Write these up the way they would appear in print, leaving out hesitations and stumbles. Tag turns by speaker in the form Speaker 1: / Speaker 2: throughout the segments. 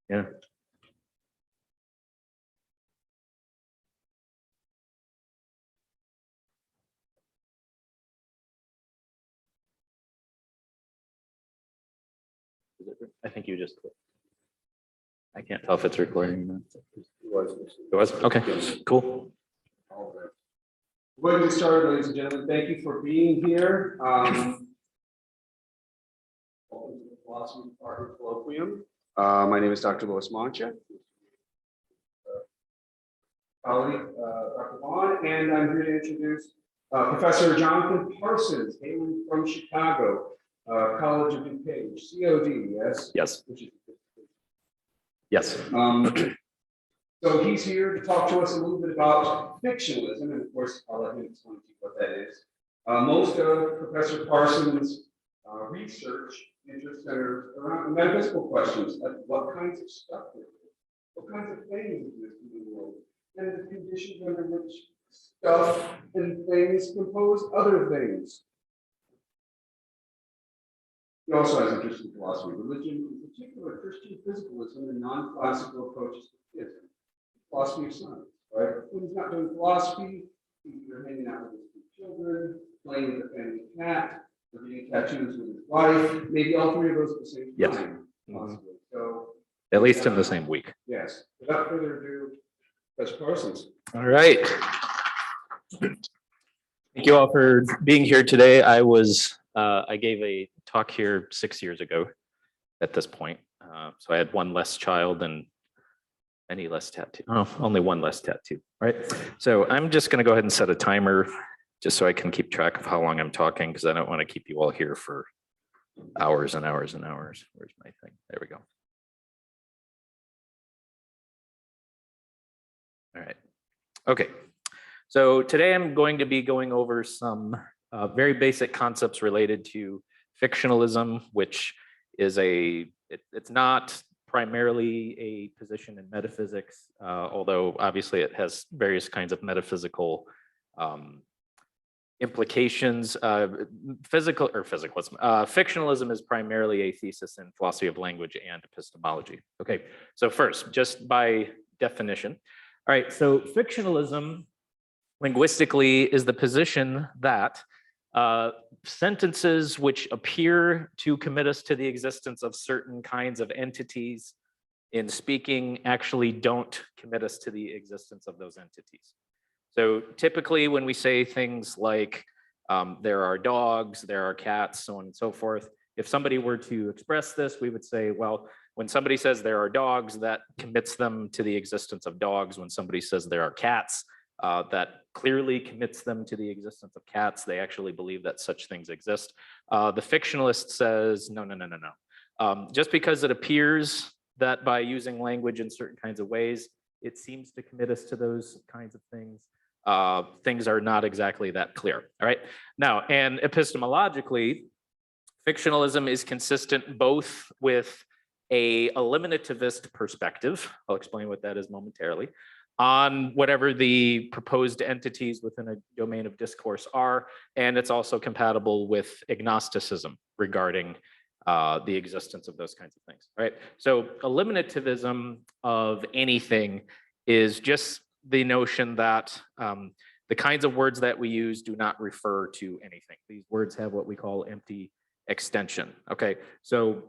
Speaker 1: Yeah. I think you just clicked. I can't tell if it's recording or not. It was? Okay, cool.
Speaker 2: All right. We're going to get started, ladies and gentlemen. Thank you for being here. Welcome to the Philosophy Department Colloquium. My name is Dr. Louis Mancha, colleague, Dr. Vaughn, and I'm here to introduce Professor Jonathan Parsons, hailing from Chicago, College of DuPage, COD, yes?
Speaker 1: Yes.
Speaker 2: Which is,
Speaker 1: Yes.
Speaker 2: So he's here to talk to us a little bit about fictionalism, and of course, I'll let him explain to you what that is. Most of Professor Parsons' research interests centers around metaphysical questions, like what kinds of stuff there is, what kinds of things exist in the world, and the conditions under which stuff and things compose other things. He also has interest in philosophy, religion, in particular Christian physicalism and non-classical approaches to theism. Philosophy of science, right? When he's not doing philosophy, he's either hanging out with his two children, playing with the family cat, or getting tattoos with his wife. Maybe all three of those at the same time, possibly. So,
Speaker 1: at least in the same week.
Speaker 2: Yes. Without further ado, Professor Parsons.
Speaker 1: All right. Thank you all for being here today. I gave a talk here 6 years ago at this point. So I had one less child and any less tattoo. Oh, only one less tattoo, right? So I'm just going to go ahead and set a timer just so I can keep track of how long I'm talking, because I don't want to keep you all here for hours and hours and hours. Where's my thing? There we go. All right. Okay. So today I'm going to be going over some very basic concepts related to fictionalism, which is it's not primarily a position in metaphysics, although obviously it has various kinds of metaphysical implications. Fictionalism is primarily a thesis in philosophy of language and epistemology. Okay, so first, just by definition. All right, so fictionalism linguistically is the position that sentences which appear to commit us to the existence of certain kinds of entities in speaking actually don't commit us to the existence of those entities. So typically when we say things like there are dogs, there are cats, so on and so forth, if somebody were to express this, we would say, well, when somebody says there are dogs, that commits them to the existence of dogs. When somebody says there are cats, that clearly commits them to the existence of cats. They actually believe that such things exist. The fictionalist says, no. Just because it appears that by using language in certain kinds of ways, it seems to commit us to those kinds of things. Things are not exactly that clear. All right. Now, and epistemologically, fictionalism is consistent both with a eliminativist perspective. I'll explain what that is momentarily, on whatever the proposed entities within a domain of discourse are, and it's also compatible with agnosticism regarding the existence of those kinds of things, right? So eliminativism of anything is just the notion that the kinds of words that we use do not refer to anything. These words have what we call empty extension, okay? So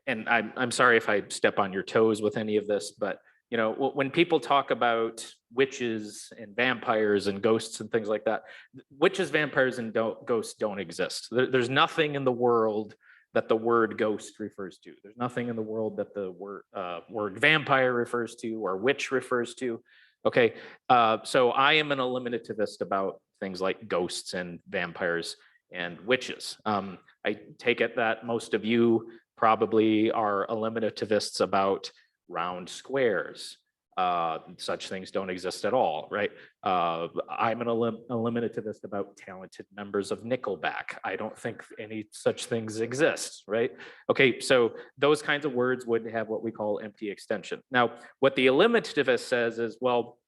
Speaker 1: and I'm sorry if I step on your toes with any of this, but you know, when people talk about witches and vampires and ghosts and things like that, witches, vampires, and ghosts don't exist. There's nothing in the world that the word ghost refers to. There's nothing in the world that the word vampire refers to or witch refers to. Okay, so I am an eliminativist about things like ghosts and vampires and witches. I take it that most of you probably are eliminativists about round squares. Such things don't exist at all, right? I'm an eliminativist about talented members of Nickelback. I don't think any such things exist, right? Okay, so those kinds of words would have what we call empty extension. Now, what the eliminativist says is, well,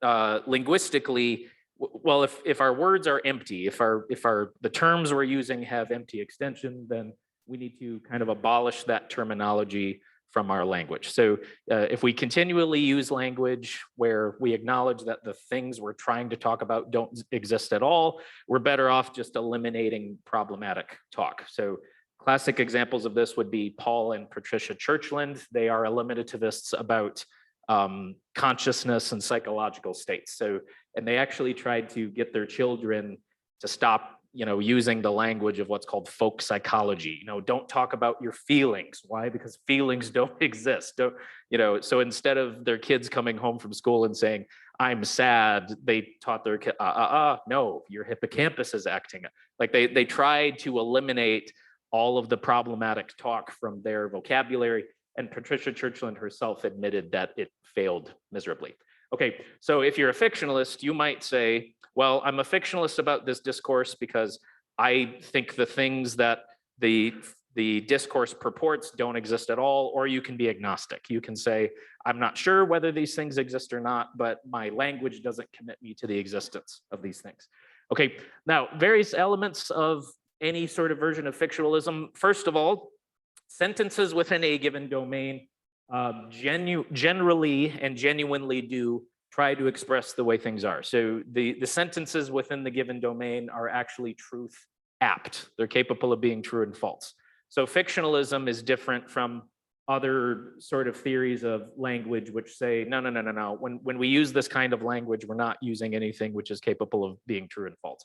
Speaker 1: linguistically, well, if our words are empty, if the terms we're using have empty extension, then we need to kind of abolish that terminology from our language. So if we continually use language where we acknowledge that the things we're trying to talk about don't exist at all, we're better off just eliminating problematic talk. So classic examples of this would be Paul and Patricia Churchland. They are eliminativists about consciousness and psychological states. So, and they actually tried to get their children to stop, using the language of what's called folk psychology. Don't talk about your feelings. Why? Because feelings don't exist. So instead of their kids coming home from school and saying, I'm sad, they taught their kid, no, your hippocampus is acting. Like they tried to eliminate all of the problematic talk from their vocabulary. And Patricia Churchland herself admitted that it failed miserably. Okay, so if you're a fictionalist, you might say, well, I'm a fictionalist about this discourse because I think the things that the discourse purports don't exist at all, or you can be agnostic. You can say, I'm not sure whether these things exist or not, but my language doesn't commit me to the existence of these things. Okay, now various elements of any sort of version of fictionalism. First of all, sentences within a given domain generally and genuinely do try to express the way things are. So the sentences within the given domain are actually truth apt. They're capable of being true and false. So fictionalism is different from other sort of theories of language which say, no. When we use this kind of language, we're not using anything which is capable of being true and false.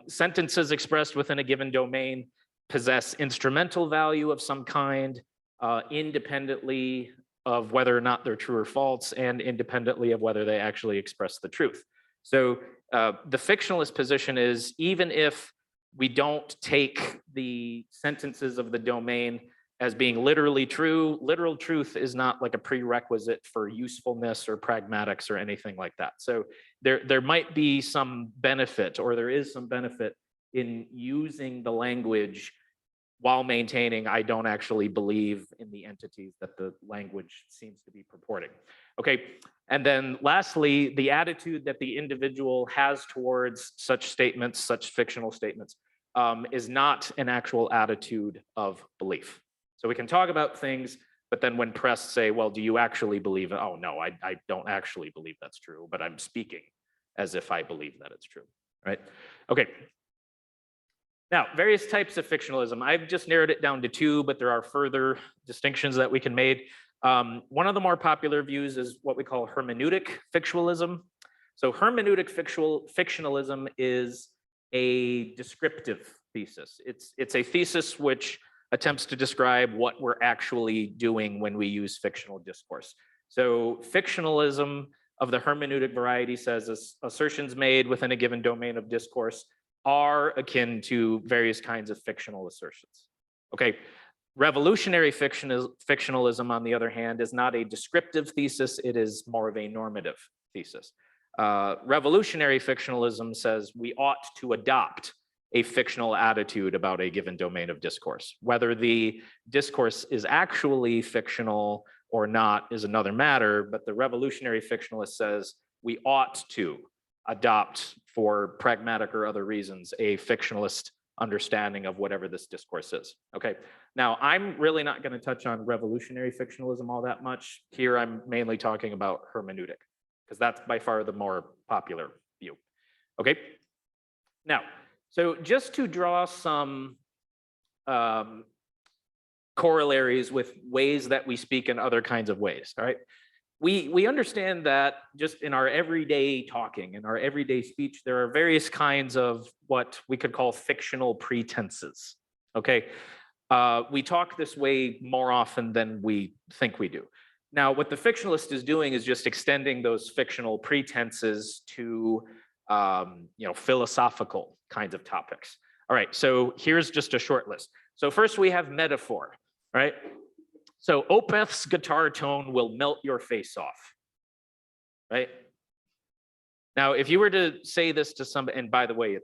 Speaker 1: Sentences expressed within a given domain possess instrumental value of some kind, independently of whether or not they're true or false, and independently of whether they actually express the truth. So the fictionalist position is, even if we don't take the sentences of the domain as being literally true, literal truth is not like a prerequisite for usefulness or pragmatics or anything like that. So there might be some benefit, or there is some benefit in using the language while maintaining I don't actually believe in the entities that the language seems to be purporting. Okay, and then lastly, the attitude that the individual has towards such statements, such fictional statements, is not an actual attitude of belief. So we can talk about things, but then when pressed, say, well, do you actually believe it? Oh, no, I don't actually believe that's true, but I'm speaking as if I believe that it's true, right? Okay. Now, various types of fictionalism. I've just narrowed it down to two, but there are further distinctions that we can make. One of the more popular views is what we call hermeneutic fictionalism. So hermeneutic fictionalism is a descriptive thesis. It's a thesis which attempts to describe what we're actually doing when we use fictional discourse. So fictionalism of the hermeneutic variety says assertions made within a given domain of discourse are akin to various kinds of fictional assertions. Okay, revolutionary fictionalism, on the other hand, is not a descriptive thesis, it is more of a normative thesis. Revolutionary fictionalism says we ought to adopt a fictional attitude about a given domain of discourse. Whether the discourse is actually fictional or not is another matter, but the revolutionary fictionalist says we ought to adopt, for pragmatic or other reasons, a fictionalist understanding of whatever this discourse is. Okay, now I'm really not going to touch on revolutionary fictionalism all that much. Here I'm mainly talking about hermeneutic, because that's by far the more popular view. Okay, now, so just to draw some corollaries with ways that we speak in other kinds of ways, all right? We understand that just in our everyday talking, in our everyday speech, there are various kinds of what we could call fictional pretenses, okay? We talk this way more often than we think we do. Now, what the fictionalist is doing is just extending those fictional pretenses to philosophical kinds of topics. All right, so here's just a short list. So first we have metaphor, right? So Opeth's guitar tone will melt your face off, right? Now, if you were to say this to somebody, and by the way,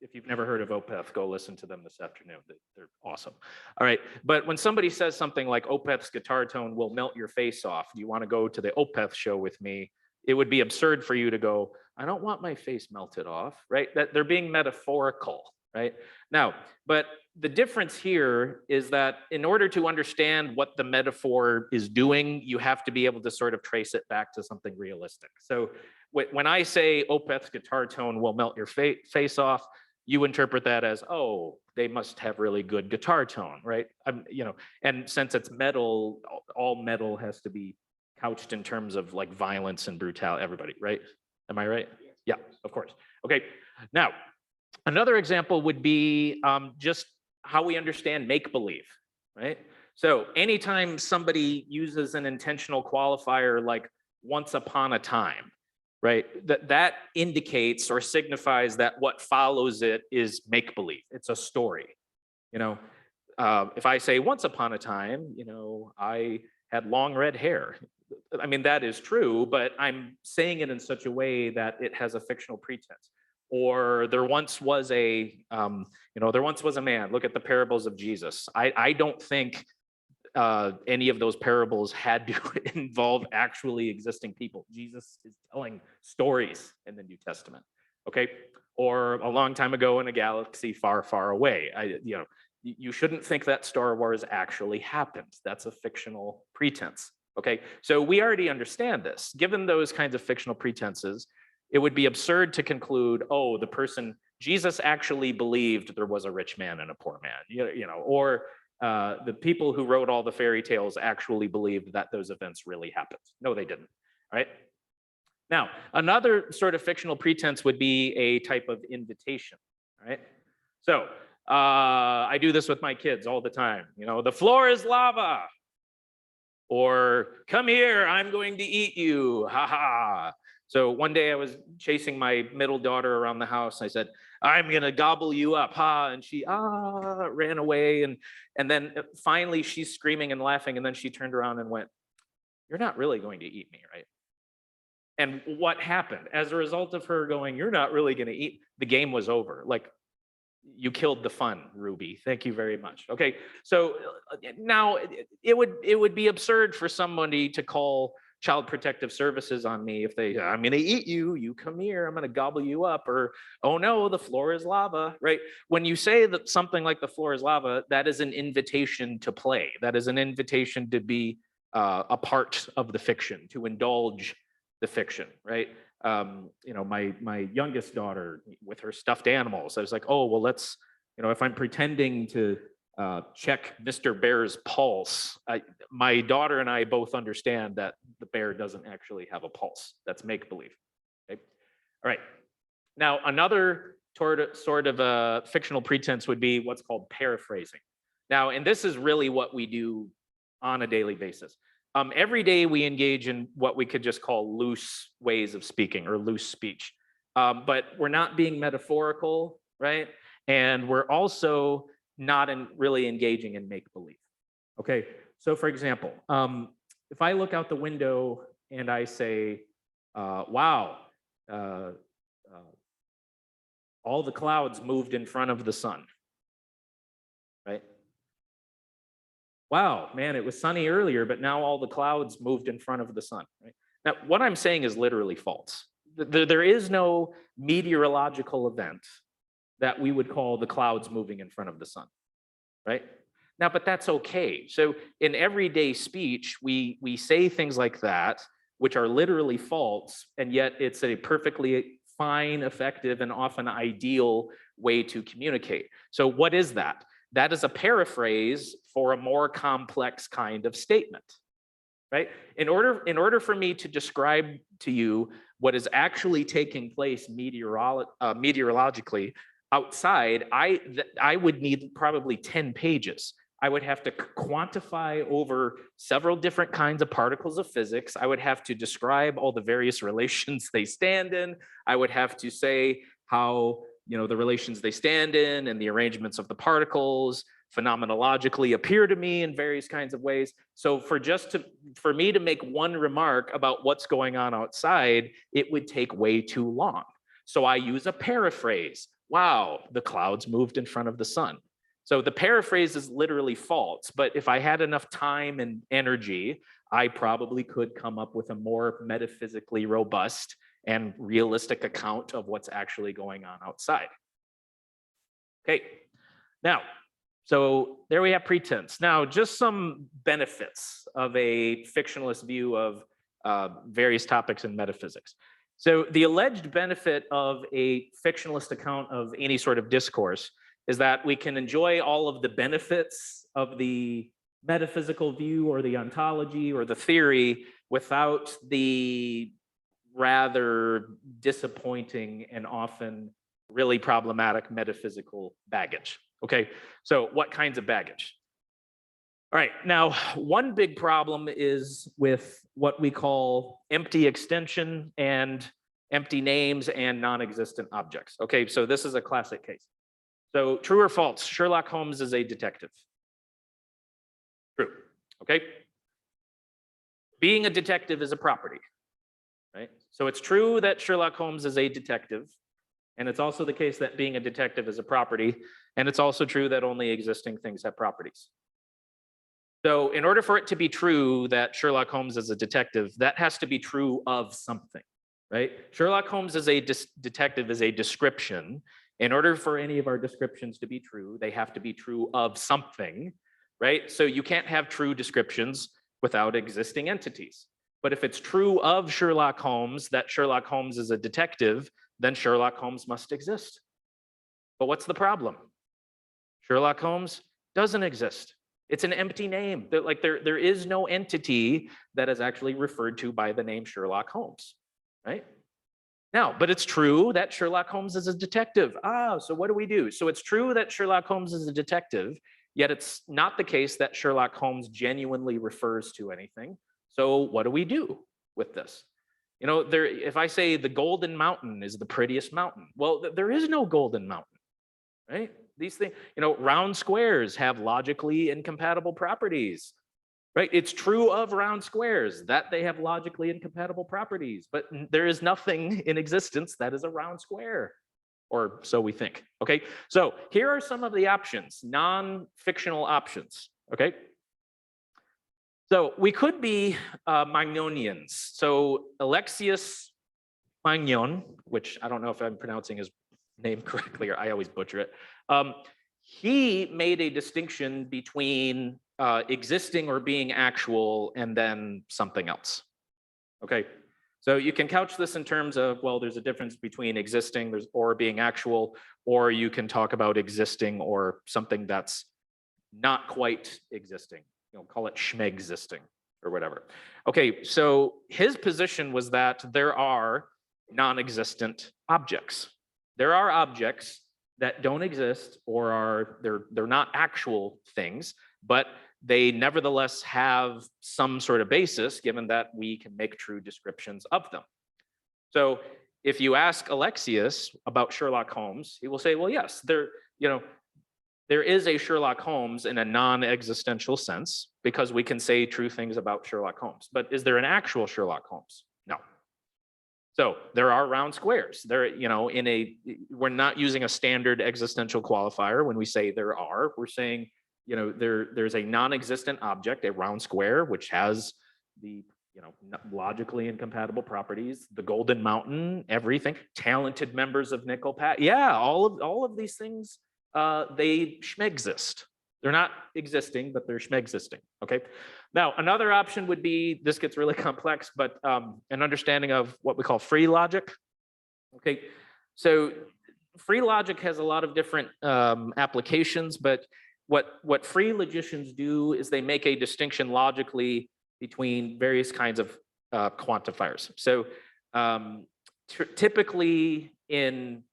Speaker 1: if you've never heard of Opeth, go listen to them this afternoon. They're awesome. All right, but when somebody says something like Opeth's guitar tone will melt your face off, do you want to go to the Opeth show with me? It would be absurd for you to go, I don't want my face melted off, right? That they're being metaphorical, right? Now, but the difference here is that in order to understand what the metaphor is doing, you have to be able to sort of trace it back to something realistic. So when I say Opeth's guitar tone will melt your face off, you interpret that as, oh, they must have really good guitar tone, right? And since it's metal, all metal has to be couched in terms of like violence and brutality, everybody, right? Am I right? Yeah, of course. Okay, now, another example would be just how we understand make-believe, right? So anytime somebody uses an intentional qualifier like once upon a time, right, that indicates or signifies that what follows it is make-believe. It's a story. If I say once upon a time, I had long red hair. I mean, that is true, but I'm saying it in such a way that it has a fictional pretense. Or there once was a man. Look at the parables of Jesus. I don't think any of those parables had to involve actually existing people. Jesus is telling stories in the New Testament. Okay, or a long time ago in a galaxy far, far away. You shouldn't think that Star Wars actually happened. That's a fictional pretense. Okay, so we already understand this. Given those kinds of fictional pretenses, it would be absurd to conclude, oh, Jesus actually believed there was a rich man and a poor man, or the people who wrote all the fairy tales actually believed that those events really happened. No, they didn't, right? Now, another sort of fictional pretense would be a type of invitation, right? So I do this with my kids all the time. The floor is lava. Or come here, I'm going to eat you, ha ha. So one day I was chasing my middle daughter around the house. I said, I'm gonna gobble you up, ha. And she ran away. And then finally she's screaming and laughing. And then she turned around and went, you're not really going to eat me, right? And what happened? As a result of her going, you're not really gonna eat, the game was over. Like, you killed the fun, Ruby. Thank you very much. Okay, so now it would be absurd for somebody to call Child Protective Services on me if I'm going to eat you. You come here. I'm going to gobble you up. Or oh no, the floor is lava. Right? When you say that something like the floor is lava, that is an invitation to play. That is an invitation to be a part of the fiction, to indulge the fiction. Right? My youngest daughter with her stuffed animals, I was like, oh, well, let's, if I'm pretending to check Mr. Bear's pulse, my daughter and I both understand that the bear doesn't actually have a pulse. That's make-believe. Okay? All right. Now, another sort of a fictional pretense would be what's called paraphrasing. Now, and this is really what we do on a daily basis. Every day we engage in what we could just call loose ways of speaking or loose speech. But we're not being metaphorical, right? And we're also not really engaging in make-believe. Okay, so for example, if I look out the window and I say, wow, all the clouds moved in front of the sun, right? Wow, man, it was sunny earlier, but now all the clouds moved in front of the sun. Right? Now, what I'm saying is literally false. There is no meteorological event that we would call the clouds moving in front of the sun, right? Now, but that's okay. So in everyday speech, we say things like that, which are literally false, and yet it's a perfectly fine, effective, and often ideal way to communicate. So what is that? That is a paraphrase for a more complex kind of statement, right? In order for me to describe to you what is actually taking place meteorologically outside, I would need probably 10 pages. I would have to quantify over several different kinds of particles of physics. I would have to describe all the various relations they stand in. I would have to say how the relations they stand in and the arrangements of the particles phenomenologically appear to me in various kinds of ways. So for me to make one remark about what's going on outside, it would take way too long. So I use a paraphrase. Wow, the clouds moved in front of the sun. So the paraphrase is literally false, but if I had enough time and energy, I probably could come up with a more metaphysically robust and realistic account of what's actually going on outside. Okay, now, So there we have pretense. Now, just some benefits of a fictionalist view of various topics in metaphysics. So the alleged benefit of a fictionalist account of any sort of discourse is that we can enjoy all of the benefits of the metaphysical view or the ontology or the theory without the rather disappointing and often really problematic metaphysical baggage. Okay, so what kinds of baggage? All right, now one big problem is with what we call empty extension and empty names and non-existent objects. Okay, so this is a classic case. So true or false, Sherlock Holmes is a detective. True, okay? Being a detective is a property, right? So it's true that Sherlock Holmes is a detective, and it's also the case that being a detective is a property, and it's also true that only existing things have properties. So in order for it to be true that Sherlock Holmes is a detective, that has to be true of something, right? Sherlock Holmes as a detective is a description. In order for any of our descriptions to be true, they have to be true of something, right? So you can't have true descriptions without existing entities. But if it's true of Sherlock Holmes that Sherlock Holmes is a detective, then Sherlock Holmes must exist. But what's the problem? Sherlock Holmes doesn't exist. It's an empty name. There is no entity that is actually referred to by the name Sherlock Holmes, right? Now, but it's true that Sherlock Holmes is a detective. So what do we do? So it's true that Sherlock Holmes is a detective, yet it's not the case that Sherlock Holmes genuinely refers to anything. So what do we do with this? You know, if I say the Golden Mountain is the prettiest mountain, well, there is no Golden Mountain, right? These things, you know, round squares have logically incompatible properties, right? It's true of round squares that they have logically incompatible properties, but there is nothing in existence that is a round square, or so we think, okay? So here are some of the options, non-fictional options, okay? So we could be Magnonians. So Alexius Magnon, which I don't know if I'm pronouncing his name correctly, or I always butcher it. He made a distinction between existing or being actual and then something else. Okay, so you can couch this in terms of, well, there's a difference between existing or being actual, or you can talk about existing or something that's not quite existing. You know, call it schmegzisting or whatever. Okay, so his position was that there are non-existent objects. There are objects that don't exist or they're not actual things, but they nevertheless have some sort of basis given that we can make true descriptions of them. So if you ask Alexius about Sherlock Holmes, he will say, well, yes, there is a Sherlock Holmes in a non-existential sense because we can say true things about Sherlock Holmes. But is there an actual Sherlock Holmes? No. So there are round squares. We're not using a standard existential qualifier when we say there are. We're saying, there's a non-existent object, a round square, which has the logically incompatible properties, the Golden Mountain, everything, talented members of Nickel Pat. Yeah, all of these things. They schmegzist. They're not existing, but they're schmegzisting, okay? Now, another option would be, this gets really complex, but an understanding of what we call free logic, okay? So free logic has a lot of different applications, but what free logicians do is they make a distinction logically between various kinds of quantifiers. So typically in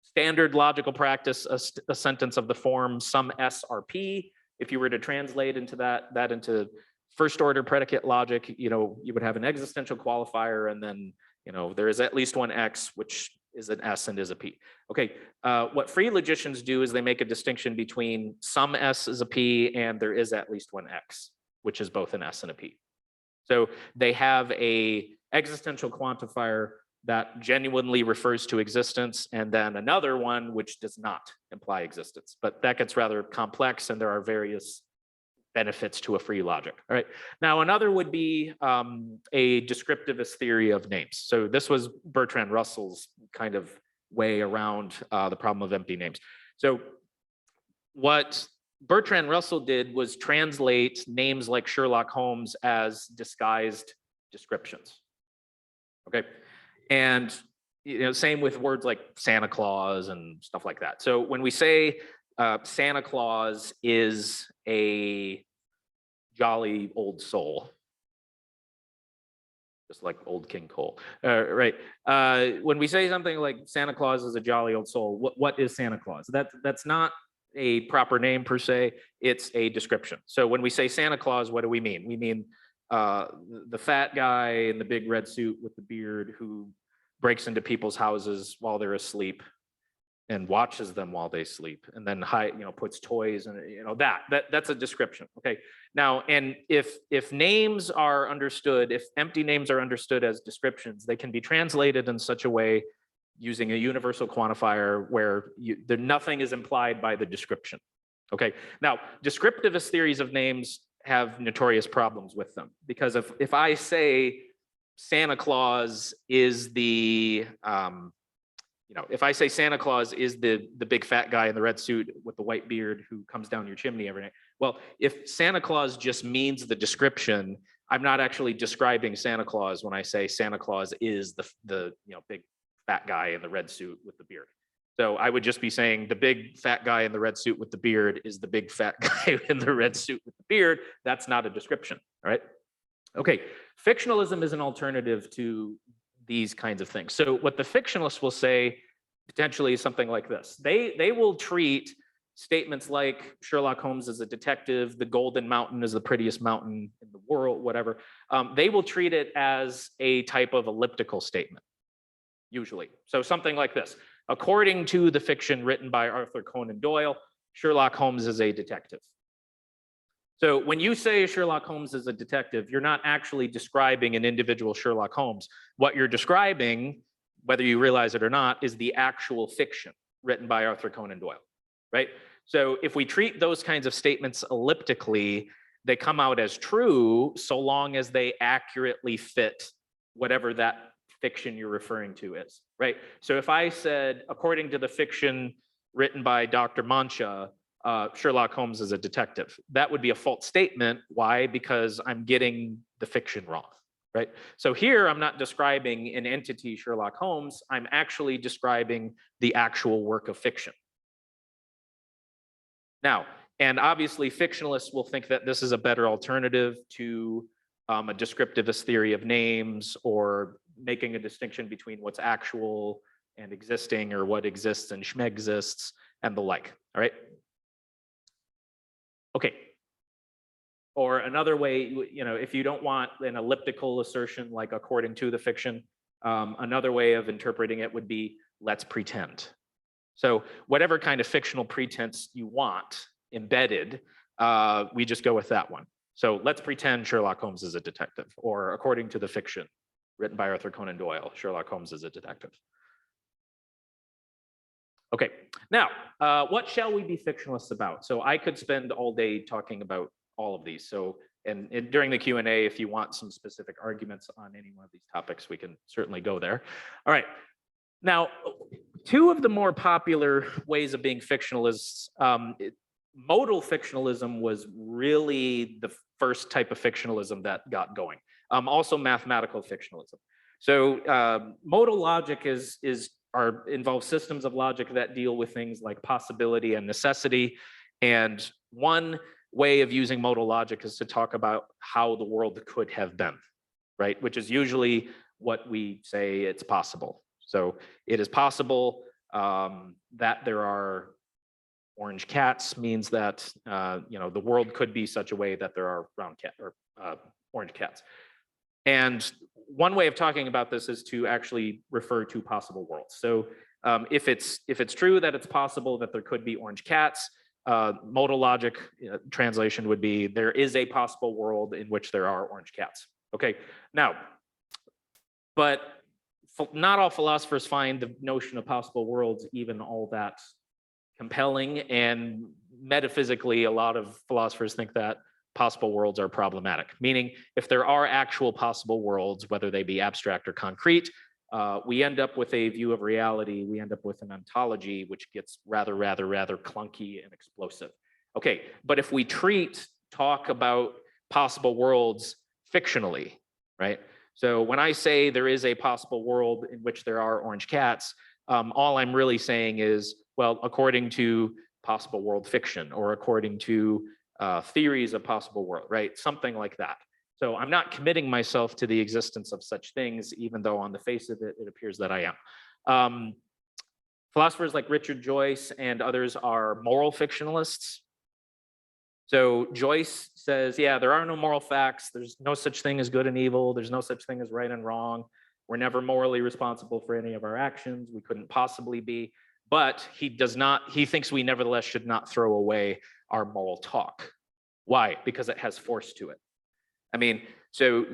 Speaker 1: standard logical practice, a sentence of the form some S are P. If you were to translate into that into first order predicate logic, you would have an existential qualifier, and then there is at least one X, which is an S and is a P. Okay, what free logicians do is they make a distinction between some S is a P and there is at least one X, which is both an S and a P. So they have a existential quantifier that genuinely refers to existence, and then another one which does not imply existence. But that gets rather complex, and there are various benefits to a free logic. All right. Now, another would be a descriptivist theory of names. So this was Bertrand Russell's kind of way around the problem of empty names. So what Bertrand Russell did was translate names like Sherlock Holmes as disguised descriptions. Okay, and same with words like Santa Claus and stuff like that. So when we say Santa Claus is a jolly old soul, just like old King Cole, right? When we say something like Santa Claus is a jolly old soul, what is Santa Claus? That's not a proper name per se, it's a description. So when we say Santa Claus, what do we mean? We mean the fat guy in the big red suit with the beard who breaks into people's houses while they're asleep and watches them while they sleep, and then puts toys and that's a description. Okay, now, and if names are understood, if empty names are understood as descriptions, they can be translated in such a way using a universal quantifier where nothing is implied by the description. Okay, now descriptivist theories of names have notorious problems with them, because if I say Santa Claus is the if I say Santa Claus is the big fat guy in the red suit with the white beard who comes down your chimney every night, well, if Santa Claus just means the description, I'm not actually describing Santa Claus when I say Santa Claus is the big fat guy in the red suit with the beard. So I would just be saying the big fat guy in the red suit with the beard is the big fat guy in the red suit with the beard. That's not a description, all right? Okay, fictionalism is an alternative to these kinds of things. So what the fictionalists will say potentially is something like this. They will treat statements like Sherlock Holmes is a detective, the Golden Mountain is the prettiest mountain in the world, whatever. They will treat it as a type of elliptical statement, usually. So something like this. According to the fiction written by Arthur Conan Doyle, Sherlock Holmes is a detective. So when you say Sherlock Holmes is a detective, you're not actually describing an individual Sherlock Holmes. What you're describing, whether you realize it or not, is the actual fiction written by Arthur Conan Doyle, right? So if we treat those kinds of statements elliptically, they come out as true so long as they accurately fit whatever that fiction you're referring to is, right? So if I said, according to the fiction written by Dr. Mancha, Sherlock Holmes is a detective, that would be a false statement. Why? Because I'm getting the fiction wrong, right? So here I'm not describing an entity, Sherlock Holmes, I'm actually describing the actual work of fiction. Now, and obviously fictionalists will think that this is a better alternative to a descriptivist theory of names, or making a distinction between what's actual and existing, or what exists and schmexists and the like, all right? Okay. Or another way, if you don't want an elliptical assertion like according to the fiction, another way of interpreting it would be let's pretend. So whatever kind of fictional pretense you want embedded, we just go with that one. So let's pretend Sherlock Holmes is a detective, or according to the fiction written by Arthur Conan Doyle, Sherlock Holmes is a detective. Okay, now, what shall we be fictionalists about? So I could spend all day talking about all of these. So, and during the Q&A, if you want some specific arguments on any one of these topics, we can certainly go there. All right, now, two of the more popular ways of being fictionalists, modal fictionalism was really the first type of fictionalism that got going. Also mathematical fictionalism. So modal logic involves systems of logic that deal with things like possibility and necessity. And one way of using modal logic is to talk about how the world could have been, right? Which is usually what we say it's possible. So it is possible that there are orange cats, means that the world could be such a way that there are brown cat or orange cats. And one way of talking about this is to actually refer to possible worlds. So if it's true that it's possible that there could be orange cats, modal logic translation would be there is a possible world in which there are orange cats. Okay, now, but not all philosophers find the notion of possible worlds even all that compelling, and metaphysically, a lot of philosophers think that possible worlds are problematic, meaning if there are actual possible worlds, whether they be abstract or concrete, we end up with a view of reality, we end up with an ontology, which gets rather clunky and explosive. Okay, but if we talk about possible worlds fictionally, right? So when I say there is a possible world in which there are orange cats, all I'm really saying is, well, according to possible world fiction or according to theories of possible world, right? Something like that. So I'm not committing myself to the existence of such things, even though on the face of it, it appears that I am. Philosophers like Richard Joyce and others are moral fictionalists. So Joyce says, yeah, there are no moral facts. There's no such thing as good and evil. There's no such thing as right and wrong. We're never morally responsible for any of our actions. We couldn't possibly be. But he thinks we nevertheless should not throw away our moral talk. Why? Because it has force to it. I mean, so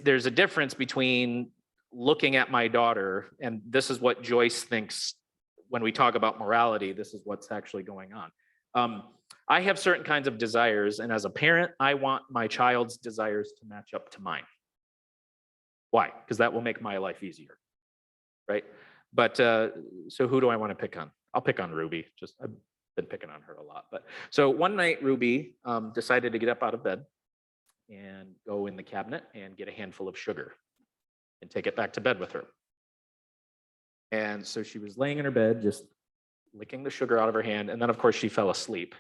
Speaker 1: there's a difference between looking at my daughter, and this is what Joyce thinks when we talk about morality, this is what's actually going on. I have certain kinds of desires, and as a parent, I want my child's desires to match up to mine. Why? Because that will make my life easier, right? But so who do I want to pick on? I'll pick on Ruby. I've been picking on her a lot. But so one night, Ruby decided to get up out of bed and go in the cabinet and get a handful of sugar and take it back to bed with her. And so she was laying in her bed, just licking the sugar out of her hand. And then, of course, she fell asleep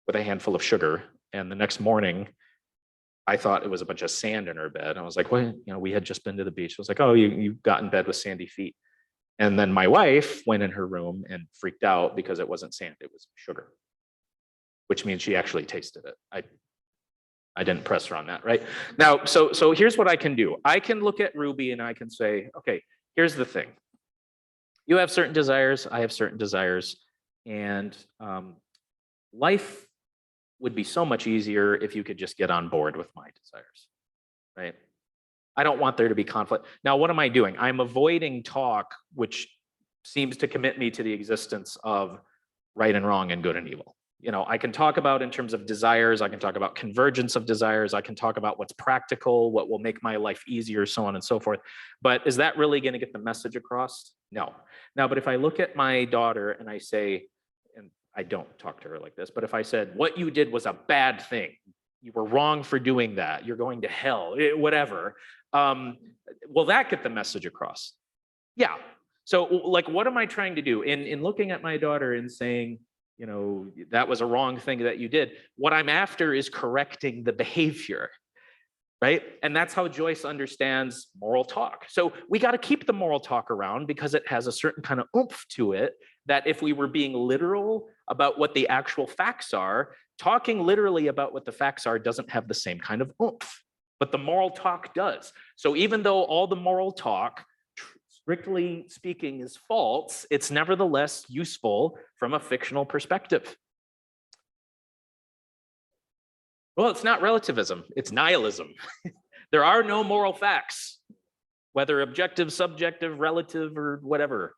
Speaker 1: with a handful of sugar. And the next morning, I thought it was a bunch of sand in her bed. I was like, well, we had just been to the beach. I was like, oh, you got in bed with sandy feet. And then my wife went in her room and freaked out because it wasn't sand, it was sugar, which means she actually tasted it. I didn't press her on that, right? Now, so here's what I can do. I can look at Ruby and I can say, okay, here's the thing. You have certain desires, I have certain desires, and life would be so much easier if you could just get on board with my desires, right? I don't want there to be conflict. Now, what am I doing? I'm avoiding talk, which seems to commit me to the existence of right and wrong and good and evil. I can talk about in terms of desires, I can talk about convergence of desires, I can talk about what's practical, what will make my life easier, so on and so forth. But is that really going to get the message across? No. Now, but if I look at my daughter and I say, and I don't talk to her like this, but if I said, what you did was a bad thing, you were wrong for doing that, you're going to hell, whatever, will that get the message across? Yeah. So like, what am I trying to do? In looking at my daughter and saying, that was a wrong thing that you did, what I'm after is correcting the behavior, right? And that's how Joyce understands moral talk. So we got to keep the moral talk around because it has a certain kind of oomph to it that if we were being literal about what the actual facts are, talking literally about what the facts are doesn't have the same kind of oomph, but the moral talk does. So even though all the moral talk, strictly speaking, is false, it's nevertheless useful from a fictional perspective. Well, it's not relativism, it's nihilism. There are no moral facts, whether objective, subjective, relative, or whatever.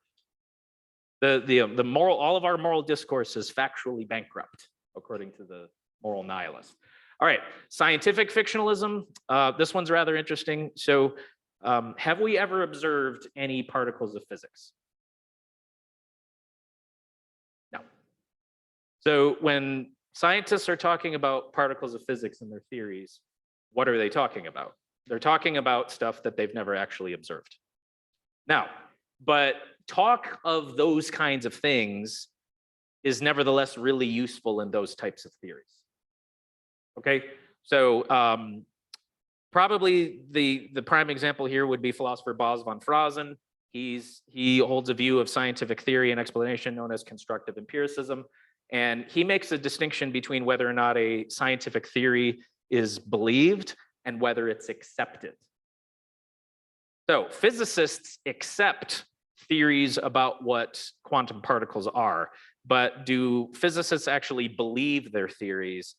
Speaker 1: The moral, all of our moral discourse is factually bankrupt, according to the moral nihilist. All right, scientific fictionalism. This one's rather interesting. So have we ever observed any particles of physics? No. So when scientists are talking about particles of physics in their theories, what are they talking about? They're talking about stuff that they've never actually observed. Now, but talk of those kinds of things is nevertheless really useful in those types of theories. Okay, so probably the prime example here would be philosopher Bos von Fraasen. He holds a view of scientific theory and explanation known as constructive empiricism. And he makes a distinction between whether or not a scientific theory is believed and whether it's accepted. So physicists accept theories about what quantum particles are, but do physicists actually believe their theories?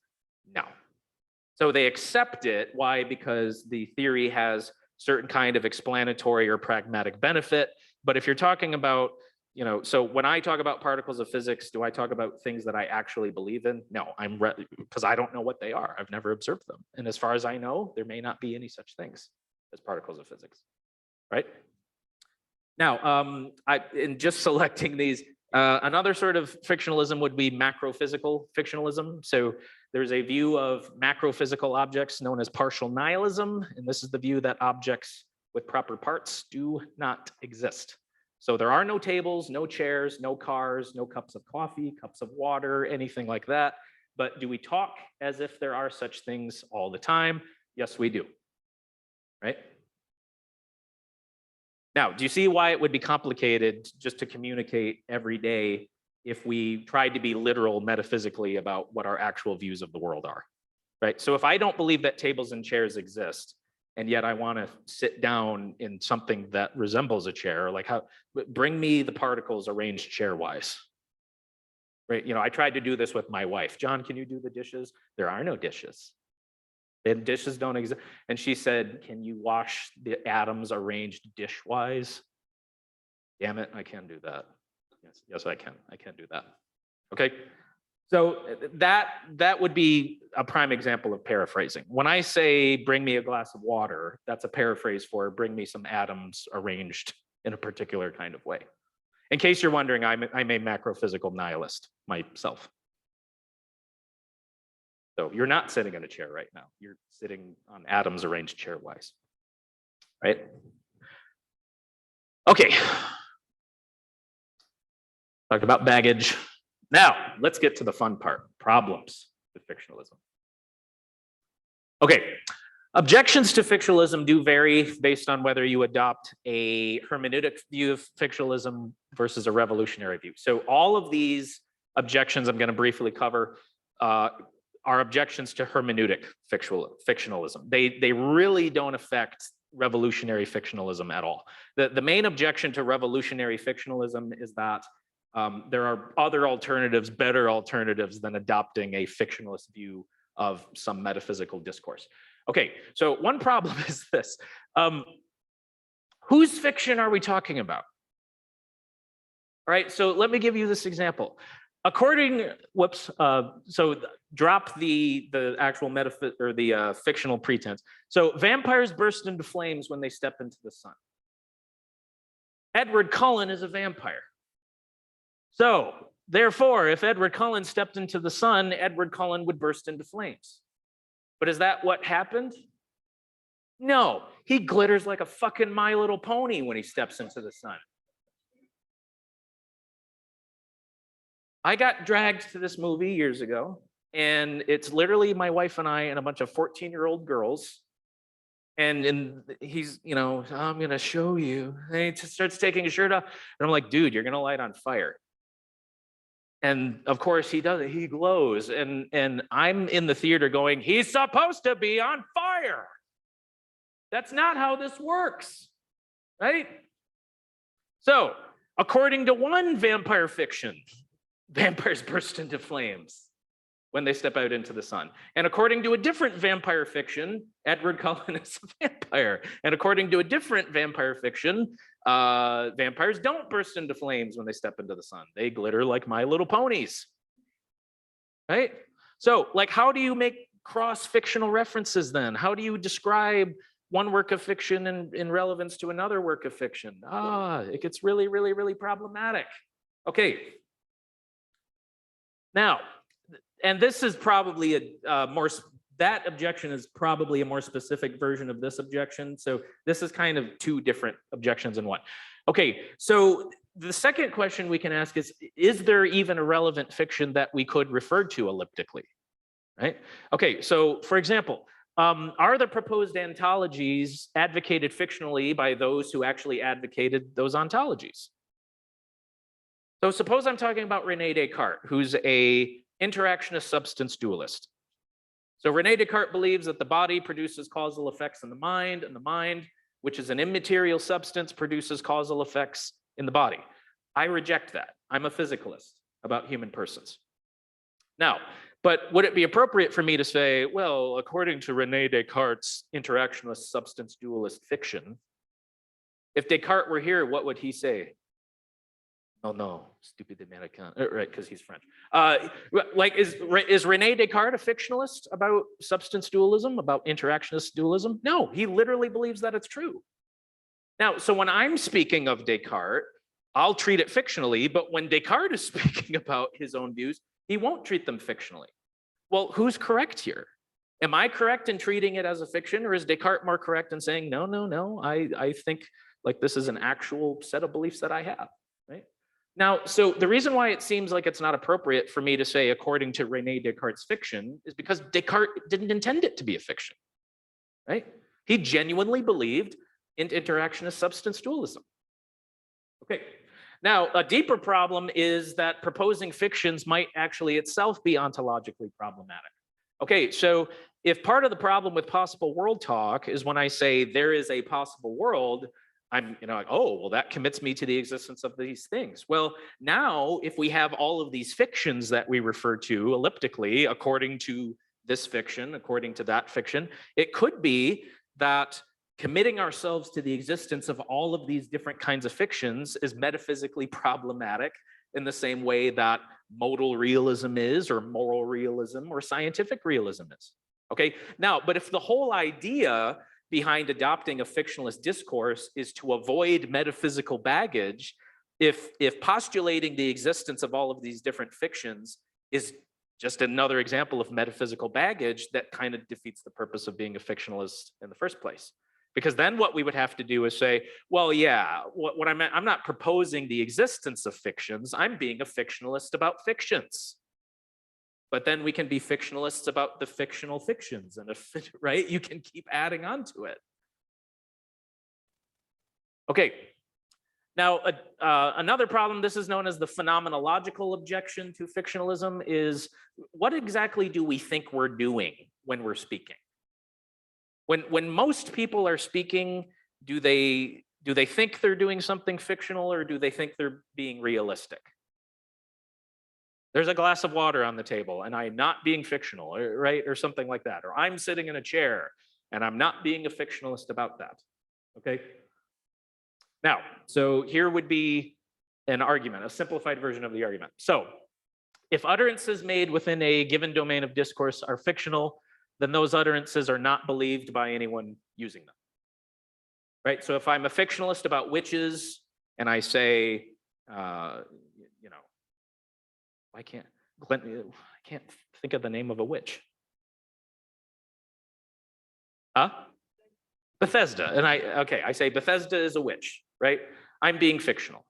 Speaker 1: No. So they accept it. Why? Because the theory has certain kind of explanatory or pragmatic benefit. But if you're talking about, so when I talk about particles of physics, do I talk about things that I actually believe in? No, because I don't know what they are. I've never observed them. And as far as I know, there may not be any such things as particles of physics, right? Now, in just selecting these, Another sort of fictionalism would be macrophysical fictionalism. So there's a view of macrophysical objects known as partial nihilism, and this is the view that objects with proper parts do not exist. So there are no tables, no chairs, no cars, no cups of coffee, cups of water, anything like that. But do we talk as if there are such things all the time? Yes, we do, right? Now, do you see why it would be complicated just to communicate every day if we tried to be literal metaphysically about what our actual views of the world are, right? So if I don't believe that tables and chairs exist, and yet I want to sit down in something that resembles a chair, like bring me the particles arranged chair-wise, right? You know, I tried to do this with my wife. John, can you do the dishes? There are no dishes. And dishes don't exist. And she said, can you wash the atoms arranged dish-wise? Damn it, I can do that. Yes, I can. I can do that. Okay. So that would be a prime example of paraphrasing. When I say bring me a glass of water, that's a paraphrase for bring me some atoms arranged in a particular kind of way. In case you're wondering, I'm a macrophysical nihilist myself. So you're not sitting in a chair right now. You're sitting on atoms arranged chair-wise, right? Okay. Talked about baggage. Now, let's get to the fun part, problems with fictionalism. Okay, objections to fictionalism do vary based on whether you adopt a hermeneutic view of fictionalism versus a revolutionary view. So all of these objections I'm going to briefly cover are objections to hermeneutic fictionalism. They really don't affect revolutionary fictionalism at all. The main objection to revolutionary fictionalism is that there are other alternatives, better alternatives than adopting a fictionalist view of some metaphysical discourse. Okay, so one problem is this. Whose fiction are we talking about? All right, so let me give you this example. According, so drop the actual or the fictional pretense. So vampires burst into flames when they step into the sun. Edward Cullen is a vampire. So therefore, if Edward Cullen stepped into the sun, Edward Cullen would burst into flames. But is that what happened? No, he glitters like a fucking My Little Pony when he steps into the sun. I got dragged to this movie years ago, and it's literally my wife and I and a bunch of 14-year-old girls. And he's, you know, I'm going to show you. And he just starts taking his shirt off. And I'm like, dude, you're going to light on fire. And of course he does it. He glows. And I'm in the theater going, he's supposed to be on fire. That's not how this works, right? So according to one vampire fiction, vampires burst into flames when they step out into the sun. And according to a different vampire fiction, Edward Cullen is a vampire. And according to a different vampire fiction, vampires don't burst into flames when they step into the sun. They glitter like My Little Ponies, right? So, like, how do you make cross-fictional references then? How do you describe one work of fiction in relevance to another work of fiction? It gets really, really, really problematic. Okay. Now, and this is probably that objection is probably a more specific version of this objection. So this is kind of two different objections in one. Okay, so the second question we can ask is there even a relevant fiction that we could refer to elliptically, right? Okay, so for example, are the proposed ontologies advocated fictionally by those who actually advocated those ontologies? So suppose I'm talking about Rene Descartes, who's a interactionist substance dualist. So Rene Descartes believes that the body produces causal effects in the mind, and the mind, which is an immaterial substance, produces causal effects in the body. I reject that. I'm a physicalist about human persons. Now, but would it be appropriate for me to say, well, according to Rene Descartes' interactionist substance dualist fiction, if Descartes were here, what would he say? Oh no, stupid American, right? Because he's French. Like, is Rene Descartes a fictionalist about substance dualism, about interactionist dualism? No, he literally believes that it's true. Now, so when I'm speaking of Descartes, I'll treat it fictionally, but when Descartes is speaking about his own views, he won't treat them fictionally. Well, who's correct here? Am I correct in treating it as a fiction, or is Descartes more correct in saying, no, no, no, I think like this is an actual set of beliefs that I have, right? Now, so the reason why it seems like it's not appropriate for me to say, according to Rene Descartes' fiction, is because Descartes didn't intend it to be a fiction, right? He genuinely believed in interactionist substance dualism. Okay, now a deeper problem is that proposing fictions might actually itself be ontologically problematic. Okay, so if part of the problem with possible world talk is when I say there is a possible world, I'm like, oh, well, that commits me to the existence of these things. Well, now if we have all of these fictions that we refer to elliptically, according to this fiction, according to that fiction, it could be that committing ourselves to the existence of all of these different kinds of fictions is metaphysically problematic in the same way that modal realism is, or moral realism, or scientific realism is. Okay, now, but if the whole idea behind adopting a fictionalist discourse is to avoid metaphysical baggage, if postulating the existence of all of these different fictions is just another example of metaphysical baggage, that kind of defeats the purpose of being a fictionalist in the first place. Because then what we would have to do is say, well, yeah, what I meant, I'm not proposing the existence of fictions, I'm being a fictionalist about fictions. But then we can be fictionalists about the fictional fictions, and right, you can keep adding on to it. Okay, now another problem, this is known as the phenomenological objection to fictionalism, is what exactly do we think we're doing when we're speaking? When most people are speaking, do they think they're doing something fictional, or do they think they're being realistic? There's a glass of water on the table and I'm not being fictional, right? Or something like that. Or I'm sitting in a chair and I'm not being a fictionalist about that. Okay. Now, so here would be an argument, a simplified version of the argument. So if utterances made within a given domain of discourse are fictional, then those utterances are not believed by anyone using them. Right? So if I'm a fictionalist about witches and I say, I can't think of the name of a witch. Huh? Bethesda. And I say Bethesda is a witch, right? I'm being fictional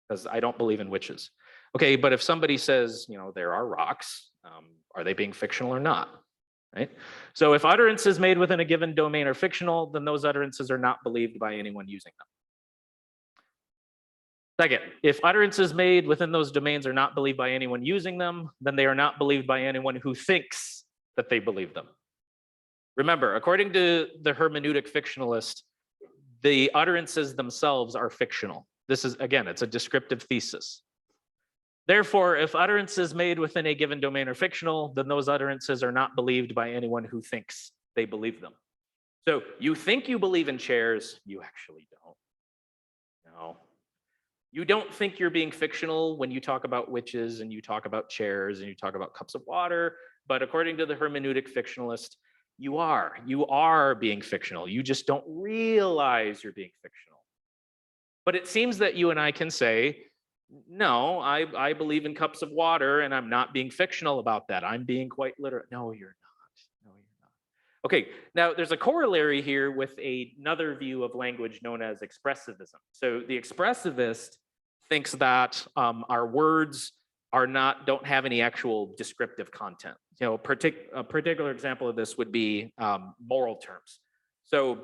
Speaker 1: because I don't believe in witches. Okay, but if somebody says, there are rocks, are they being fictional or not? Right? So if utterances made within a given domain are fictional, then those utterances are not believed by anyone using them. Second, if utterances made within those domains are not believed by anyone using them, then they are not believed by anyone who thinks that they believe them. Remember, according to the hermeneutic fictionalist, the utterances themselves are fictional. This is, again, it's a descriptive thesis. Therefore, if utterances made within a given domain are fictional, then those utterances are not believed by anyone who thinks they believe them. So you think you believe in chairs, you actually don't. No. You don't think you're being fictional when you talk about witches and you talk about chairs and you talk about cups of water, but according to the hermeneutic fictionalist, you are being fictional. You just don't realize you're being fictional. But it seems that you and I can say, no, I believe in cups of water and I'm not being fictional about that. I'm being quite literal. No, you're not. No, you're not. Okay, now there's a corollary here with another view of language known as expressivism. So the expressivist thinks that our words don't have any actual descriptive content. A particular example of this would be moral terms. So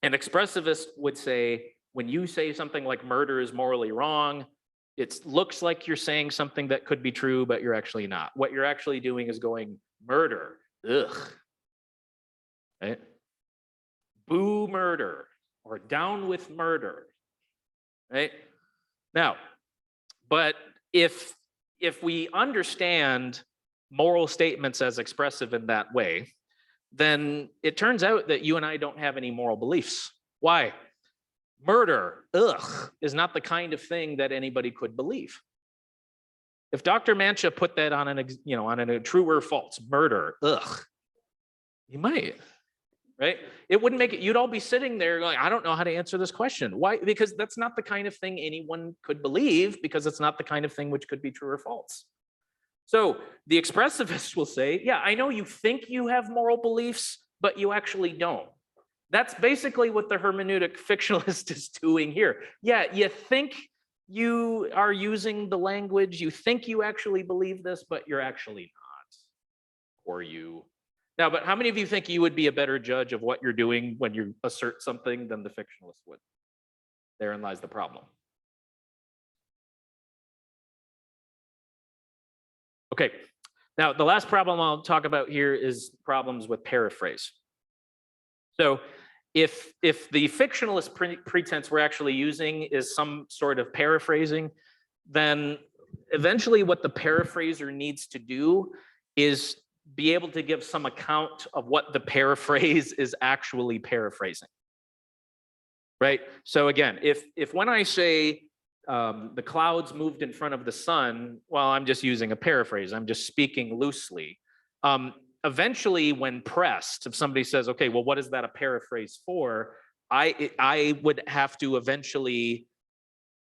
Speaker 1: an expressivist would say, when you say something like murder is morally wrong, it looks like you're saying something that could be true, but you're actually not. What you're actually doing is going, murder, ugh, right? Boo murder, or down with murder, right? Now, but if we understand moral statements as expressive in that way, then it turns out that you and I don't have any moral beliefs. Why? Murder, ugh, is not the kind of thing that anybody could believe. If Dr. Mancha put that on a true or false, murder, ugh, you might. right? It wouldn't make it, you'd all be sitting there going, I don't know how to answer this question. Why? Because that's not the kind of thing anyone could believe, because it's not the kind of thing which could be true or false. So the expressivists will say, yeah, I know you think you have moral beliefs, but you actually don't. That's basically what the hermeneutic fictionalist is doing here. Yeah, you think you are using the language, you think you actually believe this, but you're actually not. Or you. Now, but how many of you think you would be a better judge of what you're doing when you assert something than the fictionalist would? Therein lies the problem. Okay, now the last problem I'll talk about here is problems with paraphrase. So if the fictionalist pretense we're actually using is some sort of paraphrasing, then eventually what the paraphraser needs to do is be able to give some account of what the paraphrase is actually paraphrasing. Right? So again, if when I say the clouds moved in front of the sun, well, I'm just using a paraphrase. I'm just speaking loosely. Eventually, when pressed, if somebody says, okay, well, what is that a paraphrase for? I would have to eventually,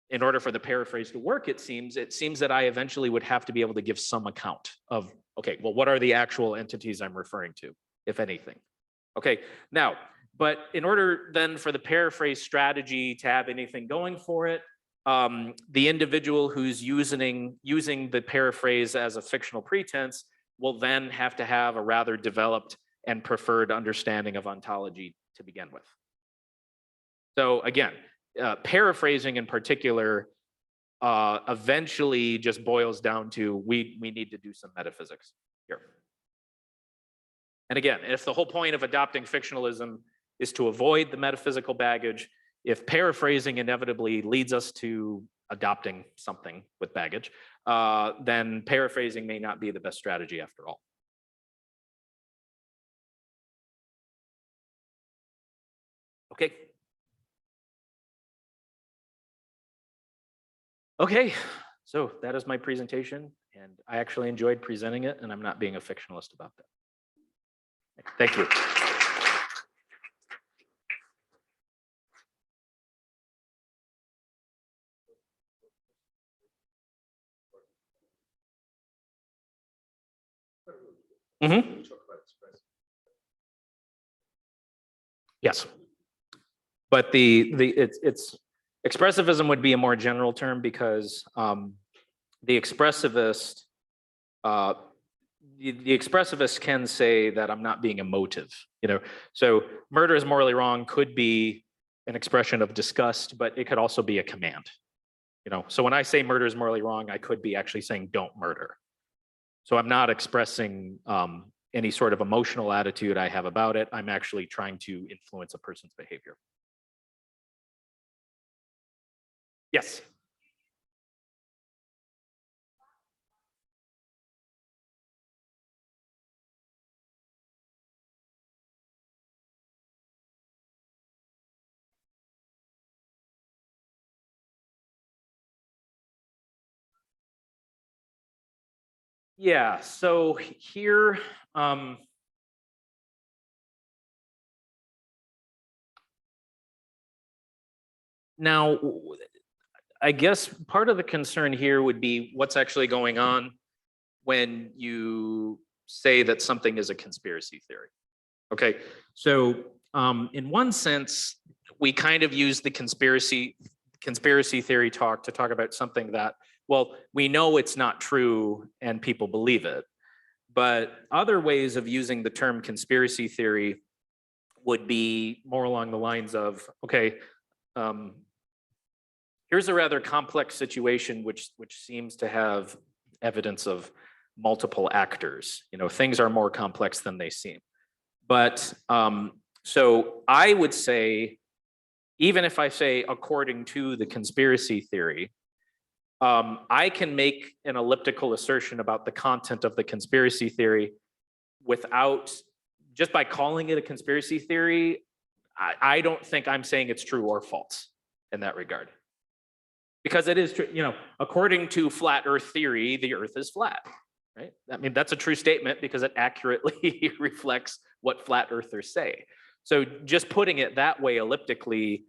Speaker 1: in order for the paraphrase to work, it seems that I eventually would have to be able to give some account of, okay, well, what are the actual entities I'm referring to, if anything? Okay, now, but in order then for the paraphrase strategy to have anything going for it, the individual who's using the paraphrase as a fictional pretense will then have to have a rather developed and preferred understanding of ontology to begin with. So again, paraphrasing in particular eventually just boils down to we need to do some metaphysics here. And again, if the whole point of adopting fictionalism is to avoid the metaphysical baggage, if paraphrasing inevitably leads us to adopting something with baggage, then paraphrasing may not be the best strategy after all. Okay. Okay, so that is my presentation, and I actually enjoyed presenting it, and I'm not being a fictionalist about that. Thank you. Mm-hmm. Yes, but it's expressivism would be a more general term because the expressivist can say that I'm not being emotive, you know. So murder is morally wrong could be an expression of disgust, but it could also be a command, you know. So when I say murder is morally wrong, I could be actually saying don't murder. So I'm not expressing any sort of emotional attitude I have about it. I'm actually trying to influence a person's behavior. Yes. Yeah, so here, now, I guess part of the concern here would be what's actually going on when you say that something is a conspiracy theory. Okay, so in one sense, we kind of use the conspiracy theory talk to talk about something that, well, we know it's not true and people believe it. But other ways of using the term conspiracy theory would be more along the lines of, okay, here's a rather complex situation which seems to have evidence of multiple actors. You know, things are more complex than they seem. But so I would say, even if I say according to the conspiracy theory, I can make an elliptical assertion about the content of the conspiracy theory without, just by calling it a conspiracy theory, I don't think I'm saying it's true or false in that regard. Because it is true, you know, according to flat earth theory, the earth is flat, right? I mean, that's a true statement because it accurately reflects what flat earthers say. So just putting it that way elliptically,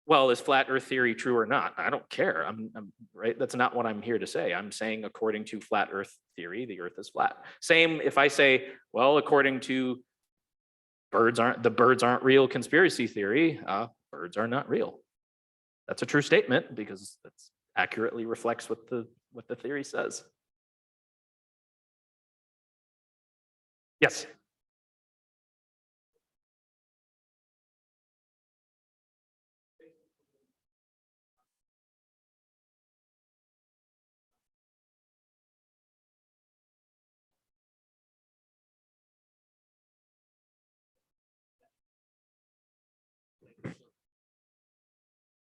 Speaker 1: well, is flat Earth theory true or not? I don't care. I'm right. That's not what I'm here to say. I'm saying according to flat Earth theory, the Earth is flat. Same if I say, well, according to the birds aren't real conspiracy theory, birds are not real. That's a true statement because that accurately reflects what the theory says. Yes.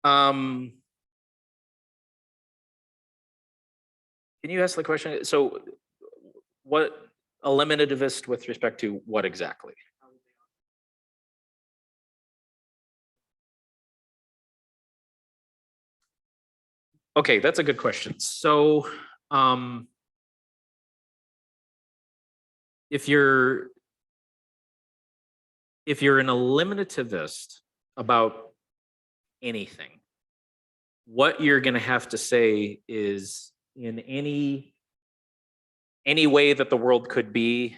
Speaker 1: Can you ask the question? So what eliminativist with respect to what exactly? Okay, that's a good question. So if you're an eliminativist about anything, what you're going to have to say is in any way that the world could be,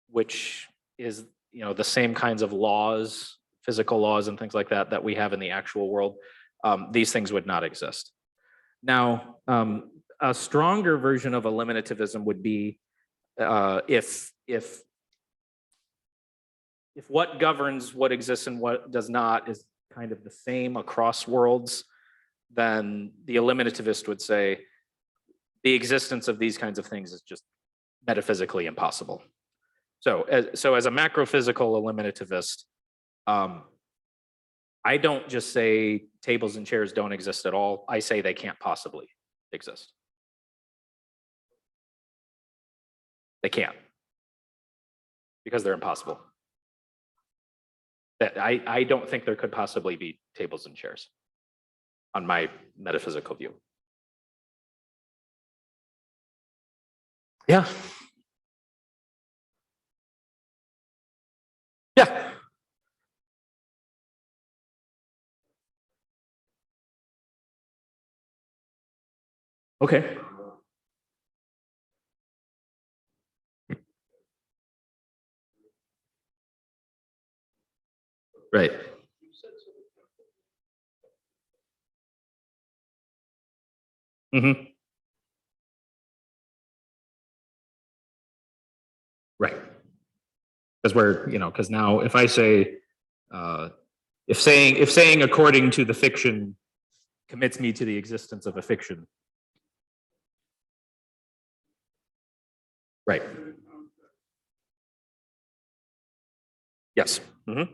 Speaker 1: which is the same kinds of laws, physical laws and things like that we have in the actual world, these things would not exist. Now, a stronger version of eliminativism would be if what governs what exists and what does not is kind of the same across worlds, then the eliminativist would say the existence of these kinds of things is just metaphysically impossible. So as a macrophysical eliminativist, I don't just say tables and chairs don't exist at all. I say they can't possibly exist. They can't, because they're impossible. I don't think there could possibly be tables and chairs on my metaphysical view. Yeah. Yeah. Okay. Right. Mm-hmm. Right. Because now if I say, if saying according to the fiction commits me to the existence of a fiction. Right. Yes. Mm-hmm.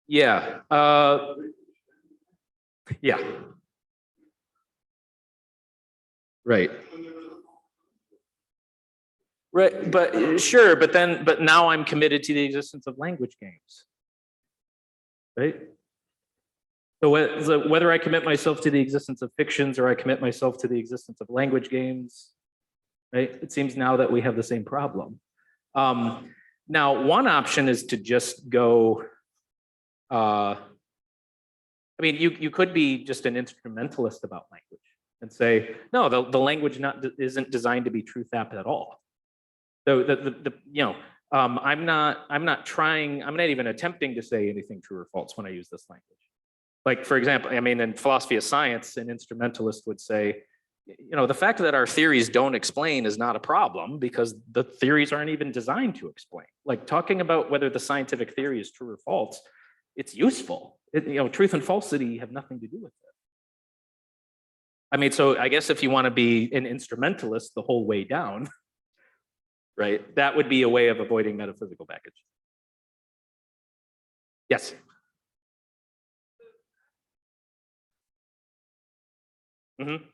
Speaker 1: Yeah. Yeah. Right. Right. But sure. But now I'm committed to the existence of language games. Right. So whether I commit myself to the existence of fictions or I commit myself to the existence of language games, right? It seems now that we have the same problem. Now, one option is to just go. I mean, you could be just an instrumentalist about language and say, no, the language isn't designed to be true thap at all. So I'm not even attempting to say anything true or false when I use this language. Like, for example, I mean, in philosophy of science, an instrumentalist would say, the fact that our theories don't explain is not a problem because the theories aren't even designed to explain. Like talking about whether the scientific theory is true or false, it's useful. Truth and falsity have nothing to do with it. I mean, so I guess if you want to be an instrumentalist the whole way down, right, that would be a way of avoiding metaphysical baggage. Yes. Mm-hmm.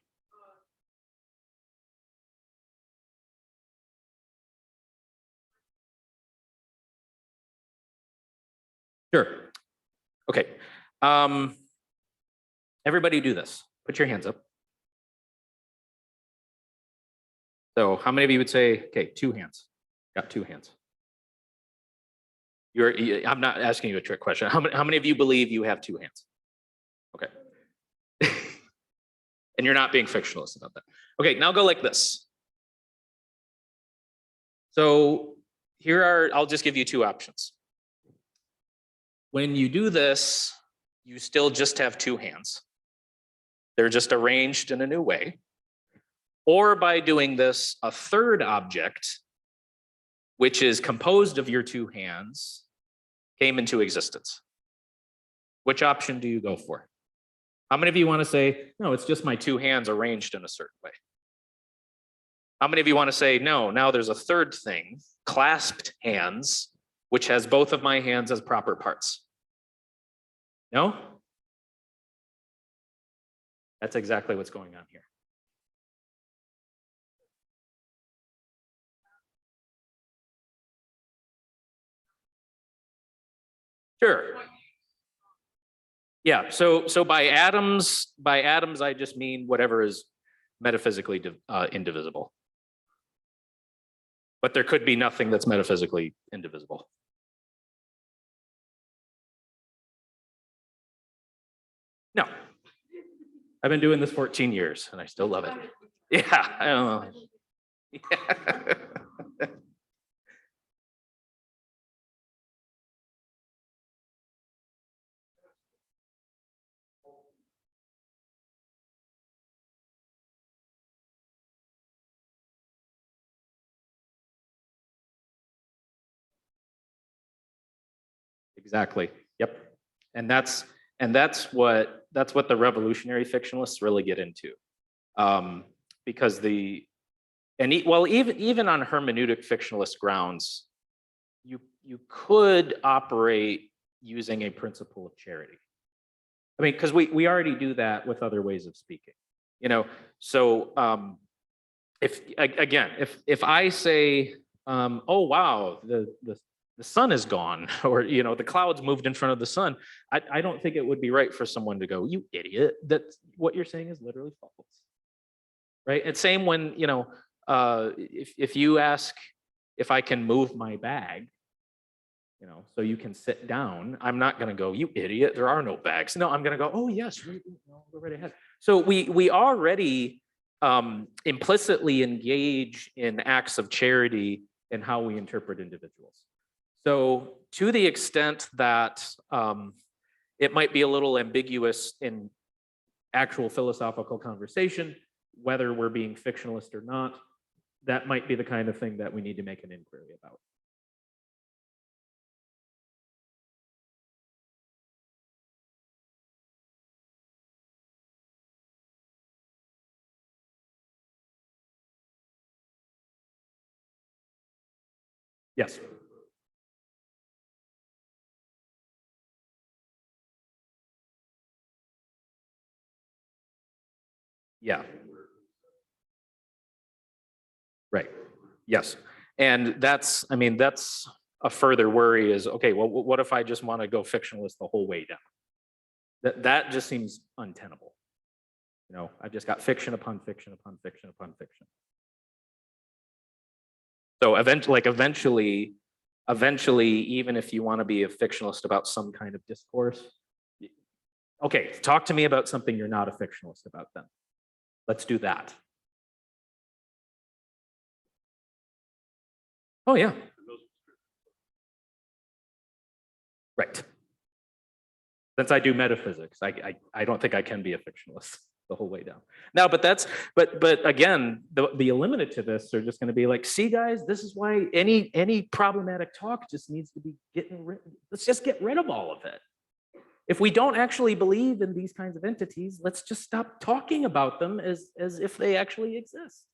Speaker 1: Sure. Okay. Everybody do this. Put your hands up. So how many of you would say, okay, 2 hands? Got 2 hands. I'm not asking you a trick question. How many of you believe you have 2 hands? Okay. And you're not being fictionalist about that. Okay, now go like this. So I'll just give you 2 options. When you do this, you still just have 2 hands. They're just arranged in a new way. Or by doing this, a third object, which is composed of your 2 hands, came into existence. Which option do you go for? How many of you want to say, no, it's just my 2 hands arranged in a certain way? How many of you want to say, no, now there's a third thing, clasped hands, which has both of my hands as proper parts? No? That's exactly what's going on here. Sure. Yeah, so by atoms, I just mean whatever is metaphysically indivisible. But there could be nothing that's metaphysically indivisible. No. I've been doing this 14 years and I still love it. Yeah, I don't know. Yeah. Exactly. Yep. And that's what the revolutionary fictionalists really get into, because even on hermeneutic fictionalist grounds, you could operate using a principle of charity. I mean, because we already do that with other ways of speaking, you know. So if I say, oh wow, the sun is gone, or the clouds moved in front of the sun, I don't think it would be right for someone to go, you idiot, that what you're saying is literally false, right? And same when if you ask if I can move my bag, so you can sit down, I'm not going to go, you idiot, there are no bags. No, I'm going to go, oh yes, go right ahead. So we already implicitly engage in acts of charity in how we interpret individuals. So to the extent that it might be a little ambiguous in actual philosophical conversation, whether we're being fictionalist or not, that might be the kind of thing that we need to make an inquiry about. Yes. Yeah. Right. Yes. And that's a further worry is, okay, well, what if I just want to go fictionalist the whole way down? That just seems untenable. I've just got fiction upon fiction upon fiction upon fiction. So eventually, even if you want to be a fictionalist about some kind of discourse, okay, talk to me about something you're not a fictionalist about then. Let's do that. Oh yeah. Right. Since I do metaphysics, I don't think I can be a fictionalist the whole way down. Now, but again, the eliminativists are just going to be like, see guys, this is why any problematic talk just needs to be let's just get rid of all of it. If we don't actually believe in these kinds of entities, let's just stop talking about them as if they actually exist.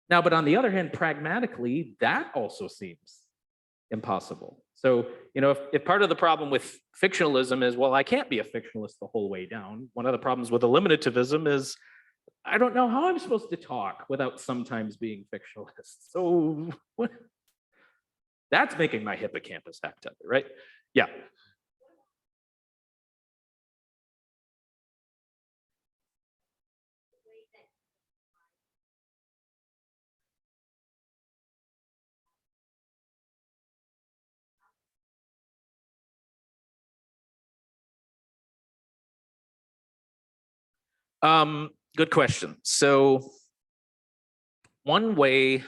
Speaker 1: Now, but on the other hand, pragmatically, that also seems impossible. So, if part of the problem with fictionalism is, well, I can't be a fictionalist the whole way down. One of the problems with eliminativism is, I don't know how I'm supposed to talk without sometimes being fictionalist. So that's making my hippocampus act up, right? Yeah. Good question. So one way,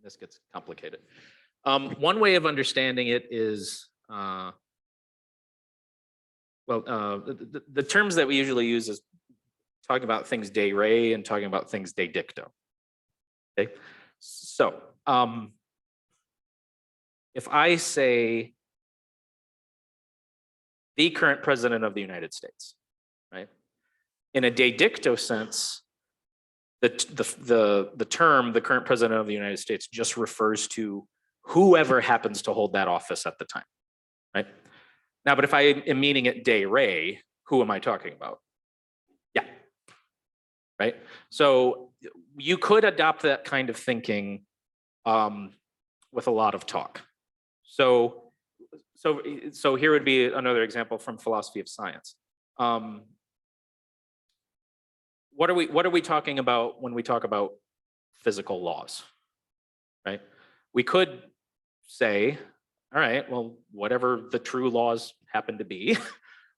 Speaker 1: this gets complicated. One way of understanding it is, the terms that we usually use is talking about things de re and talking about things de dicto. Okay, so if I say the current president of the United States, right? In a de dicto sense, the term the current president of the United States just refers to whoever happens to hold that office at the time, right? Now, but if I am meaning it de re, who am I talking about? Yeah, right? So you could adopt that kind of thinking with a lot of talk. So here would be another example from philosophy of science. What are we talking about when we talk about physical laws, right? We could say, all right, well, whatever the true laws happen to be,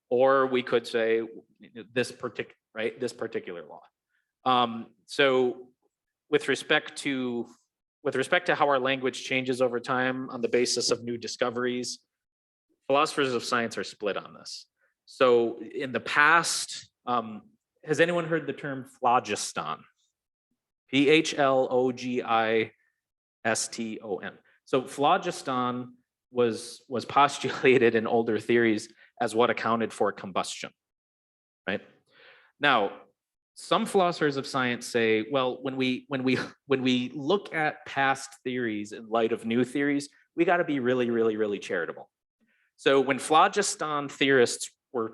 Speaker 1: or we could say this particular law. So with respect to how our language changes over time on the basis of new discoveries, philosophers of science are split on this. So in the past, has anyone heard the term phlogiston? Phlogiston. So phlogiston was postulated in older theories as what accounted for combustion, right? Now, some philosophers of science say, well, when we look at past theories in light of new theories, we got to be really, really, really charitable. So when phlogiston theorists were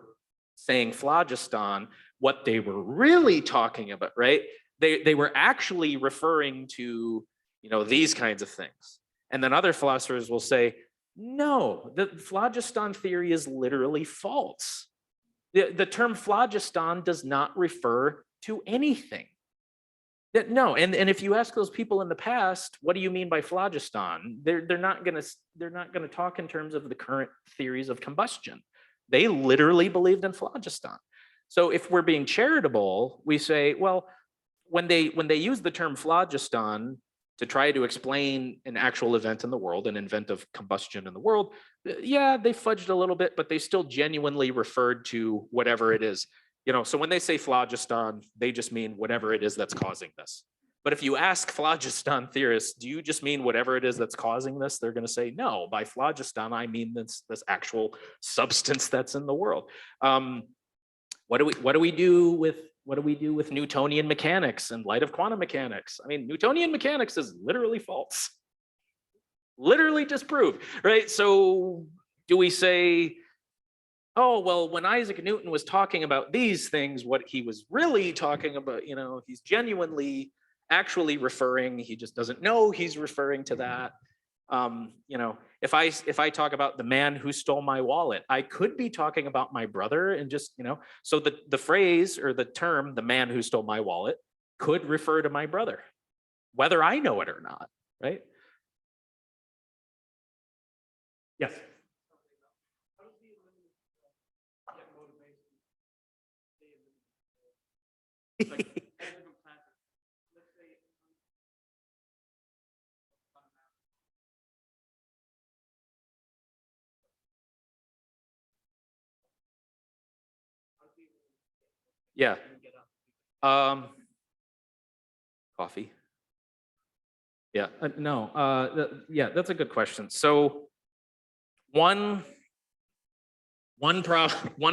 Speaker 1: saying phlogiston, what they were really talking about, right? They were actually referring to, these kinds of things. And then other philosophers will say, no, the phlogiston theory is literally false. The term phlogiston does not refer to anything. No, and if you ask those people in the past, what do you mean by phlogiston? They're not gonna talk in terms of the current theories of combustion. They literally believed in phlogiston. So if we're being charitable, we say, well, when they use the term phlogiston to try to explain an actual event in the world, an event of combustion in the world, yeah, they fudged a little bit, but they still genuinely referred to whatever it is. So when they say phlogiston, they just mean whatever it is that's causing this. But if you ask phlogiston theorists, do you just mean whatever it is that's causing this? They're going to say, no, by phlogiston, I mean this actual substance that's in the world. What do we do with Newtonian mechanics in light of quantum mechanics? I mean, Newtonian mechanics is literally false, literally disproved, right? So do we say, oh, well, when Isaac Newton was talking about these things, what he was really talking about, he's genuinely actually referring, he just doesn't know he's referring to that. If I talk about the man who stole my wallet, I could be talking about my brother and just, so the phrase or the term, the man who stole my wallet, could refer to my brother, whether I know it or not, right? Yes. Yeah. Coffee. Yeah. No. Yeah, that's a good question. So one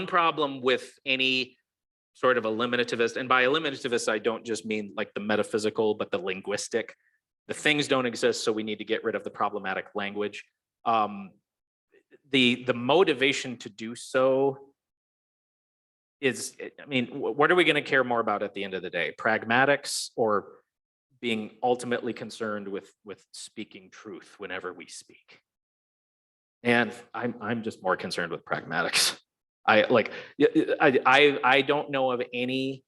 Speaker 1: problem with any sort of eliminativist, and by eliminativist, I don't just mean like the metaphysical, but the linguistic. The things don't exist, so we need to get rid of the problematic language. The motivation to do so is, I mean, what are we going to care more about at the end of the day? Pragmatics or being ultimately concerned with speaking truth whenever we speak? And I'm just more concerned with pragmatics. I don't know of any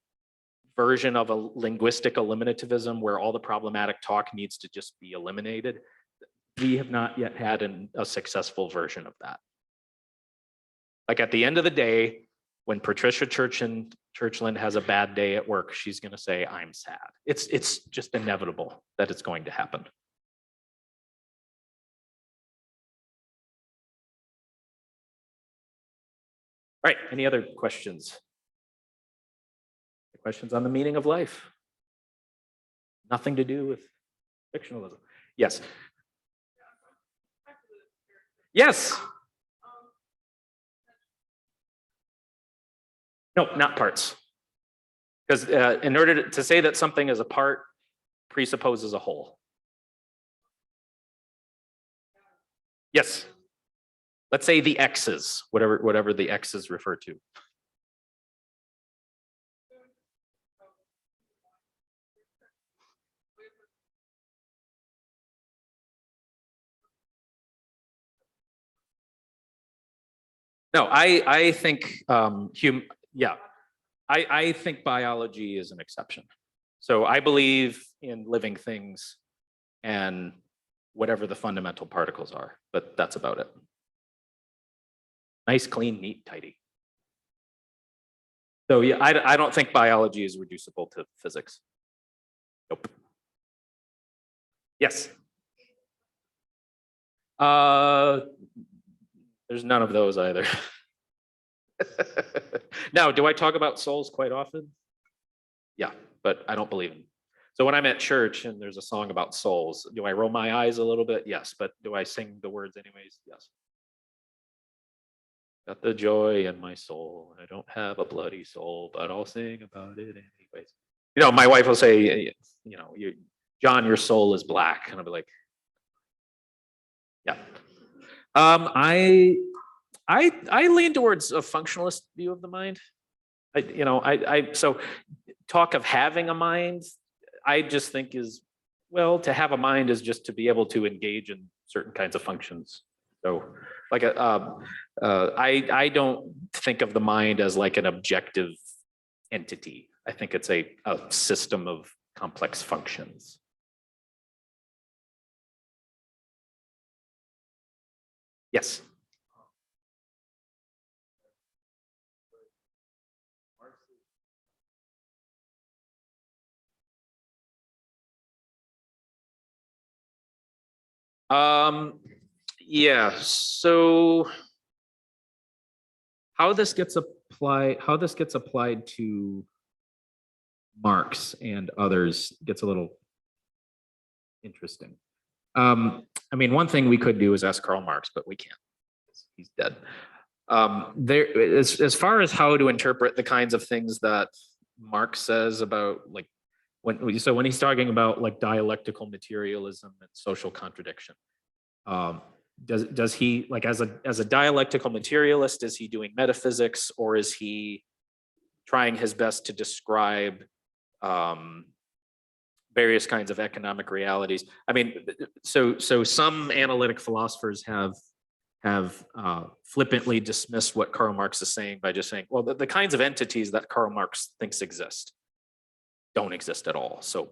Speaker 1: version of a linguistic eliminativism where all the problematic talk needs to just be eliminated. We have not yet had a successful version of that. Like at the end of the day, when Patricia Church and Churchland has a bad day at work, she's going to say, I'm sad. It's just inevitable that it's going to happen. All right, any other questions? Questions on the meaning of life? Nothing to do with fictionalism. Yes. Yes. No, not parts. Because in order to say that something is a part presupposes a whole. Yes. Let's say the x's, whatever the x's refer to. No, I think yeah, I think biology is an exception. So I believe in living things and whatever the fundamental particles are, but that's about it. Nice, clean, neat, tidy. So yeah, I don't think biology is reducible to physics. Nope. Yes. There's none of those either. Now, do I talk about souls quite often? Yeah, but I don't believe in them. So when I'm at church and there's a song about souls, do I roll my eyes a little bit? Yes, but do I sing the words anyways? Yes. Got the joy in my soul. I don't have a bloody soul, but I'll sing about it anyways. You know, my wife will say, you know, John, your soul is black. And I'll be like, yeah. I lean towards a functionalist view of the mind. So talk of having a mind, I just think is, well, to have a mind is just to be able to engage in certain kinds of functions. So like I don't think of the mind as like an objective entity. I think it's a system of complex functions. Yes. Yeah, so how this gets applied to Marx and others gets a little interesting. I mean, one thing we could do is ask Karl Marx, but we can't. He's dead. As far as how to interpret the kinds of things that Marx says about like when he's talking about like dialectical materialism and social contradiction, does he like as a dialectical materialist, is he doing metaphysics, or is he trying his best to describe various kinds of economic realities? I mean, so some analytic philosophers have flippantly dismissed what Karl Marx is saying by just saying, well, the kinds of entities that Karl Marx thinks exist don't exist at all. So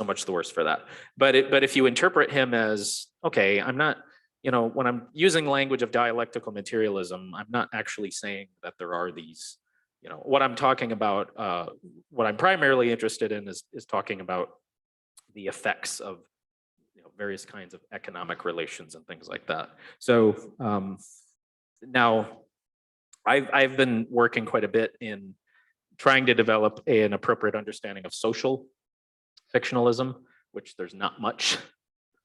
Speaker 1: much the worse for that. But if you interpret him as, okay, I'm not, you know, when I'm using language of dialectical materialism, I'm not actually saying that there are these, you know, what I'm talking about, what I'm primarily interested in is talking about the effects of, you know, various kinds of economic relations and things like that. So now I've been working quite a bit in trying to develop an appropriate understanding of social fictionalism, which there's not much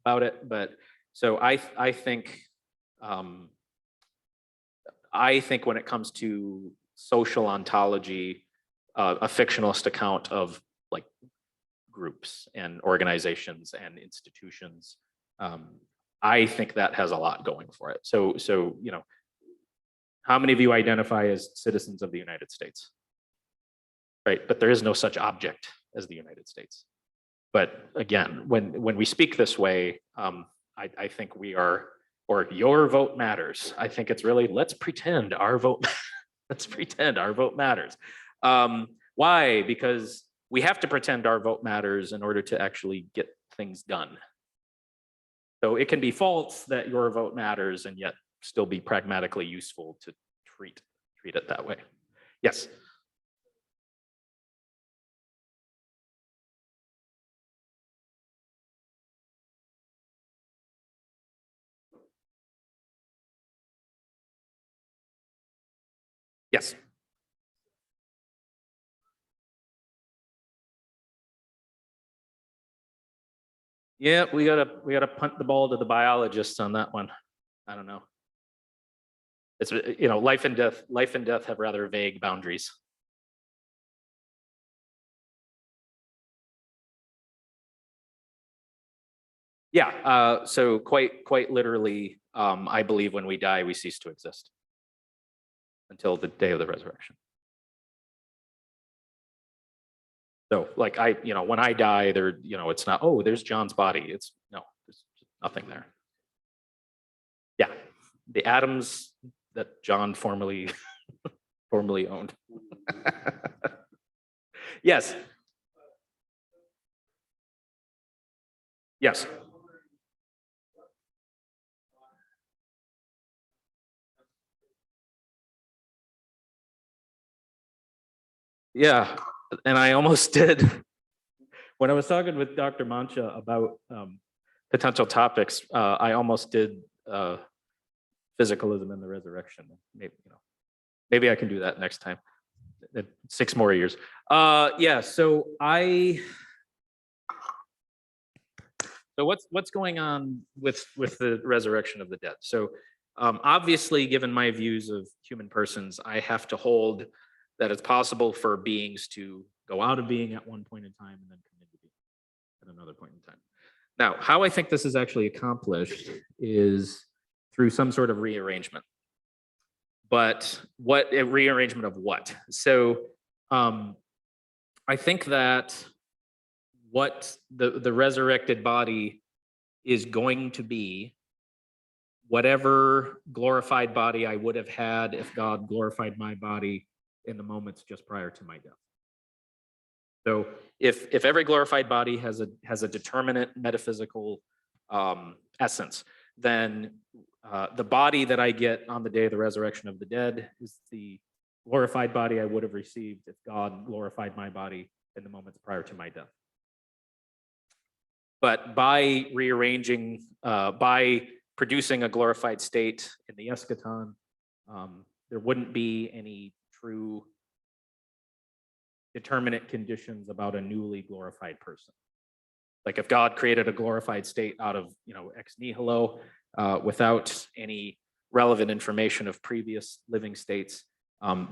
Speaker 1: about it, but so I think when it comes to social ontology, a fictionalist account of like groups and organizations and institutions, I think that has a lot going for it. So you know, how many of you identify as citizens of the United States? Right, but there is no such object as the United States. But again, when we speak this way, I think we are, or your vote matters. I think it's really, let's pretend our vote, let's pretend our vote matters. Why? Because we have to pretend our vote matters in order to actually get things done. So it can be false that your vote matters and yet still be pragmatically useful to treat it that way. Yes. Yes. Yeah, we gotta punt the ball to the biologists on that one. I don't know. It's, life and death have rather vague boundaries. Yeah, so quite literally, I believe when we die, we cease to exist until the day of the resurrection. So like when I die, it's not, oh, there's John's body. It's no, there's nothing there. Yeah, the atoms that John formerly owned. Yes. Yes. Yeah, and I almost did. When I was talking with Dr. Mancha about potential topics, I almost did physicalism and the resurrection. Maybe I can do that next time. 6 more years. Yeah. So what's going on with the resurrection of the dead? So obviously, given my views of human persons, I have to hold that it's possible for beings to go out of being at one point in time and then come into being at another point in time. Now, how I think this is actually accomplished is through some sort of rearrangement. But what a rearrangement of what? So I think that what the resurrected body is going to be, whatever glorified body I would have had if God glorified my body in the moments just prior to my death. So if every glorified body has a determinate metaphysical essence, then the body that I get on the day of the resurrection of the dead is the glorified body I would have received if God glorified my body in the moments prior to my death. But by rearranging, by producing a glorified state in the eschaton, there wouldn't be any true determinate conditions about a newly glorified person. Like if God created a glorified state out of ex nihilo without any relevant information of previous living states,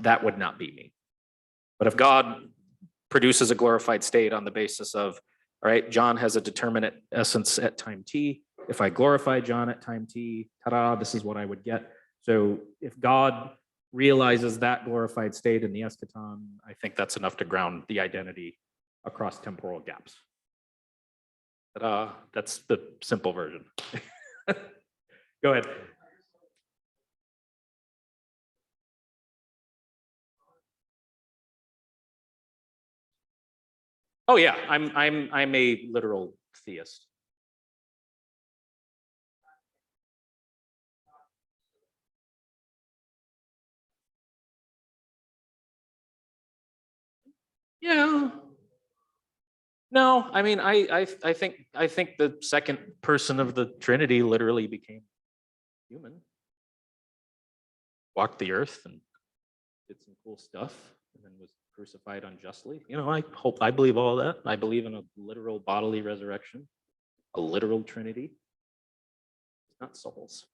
Speaker 1: that would not be me. But if God produces a glorified state on the basis of, all right, John has a determinate essence at time t. If I glorify John at time t, ta-da, this is what I would get. So if God realizes that glorified state in the eschaton, I think that's enough to ground the identity across temporal gaps. That's the simple version. Go ahead. Oh yeah, I'm a literal theist. Yeah. No, I mean I think the second person of the Trinity literally became human, walked the earth and did some cool stuff, and then was crucified unjustly. I believe all that. I believe in a literal bodily resurrection, a literal Trinity. It's not souls.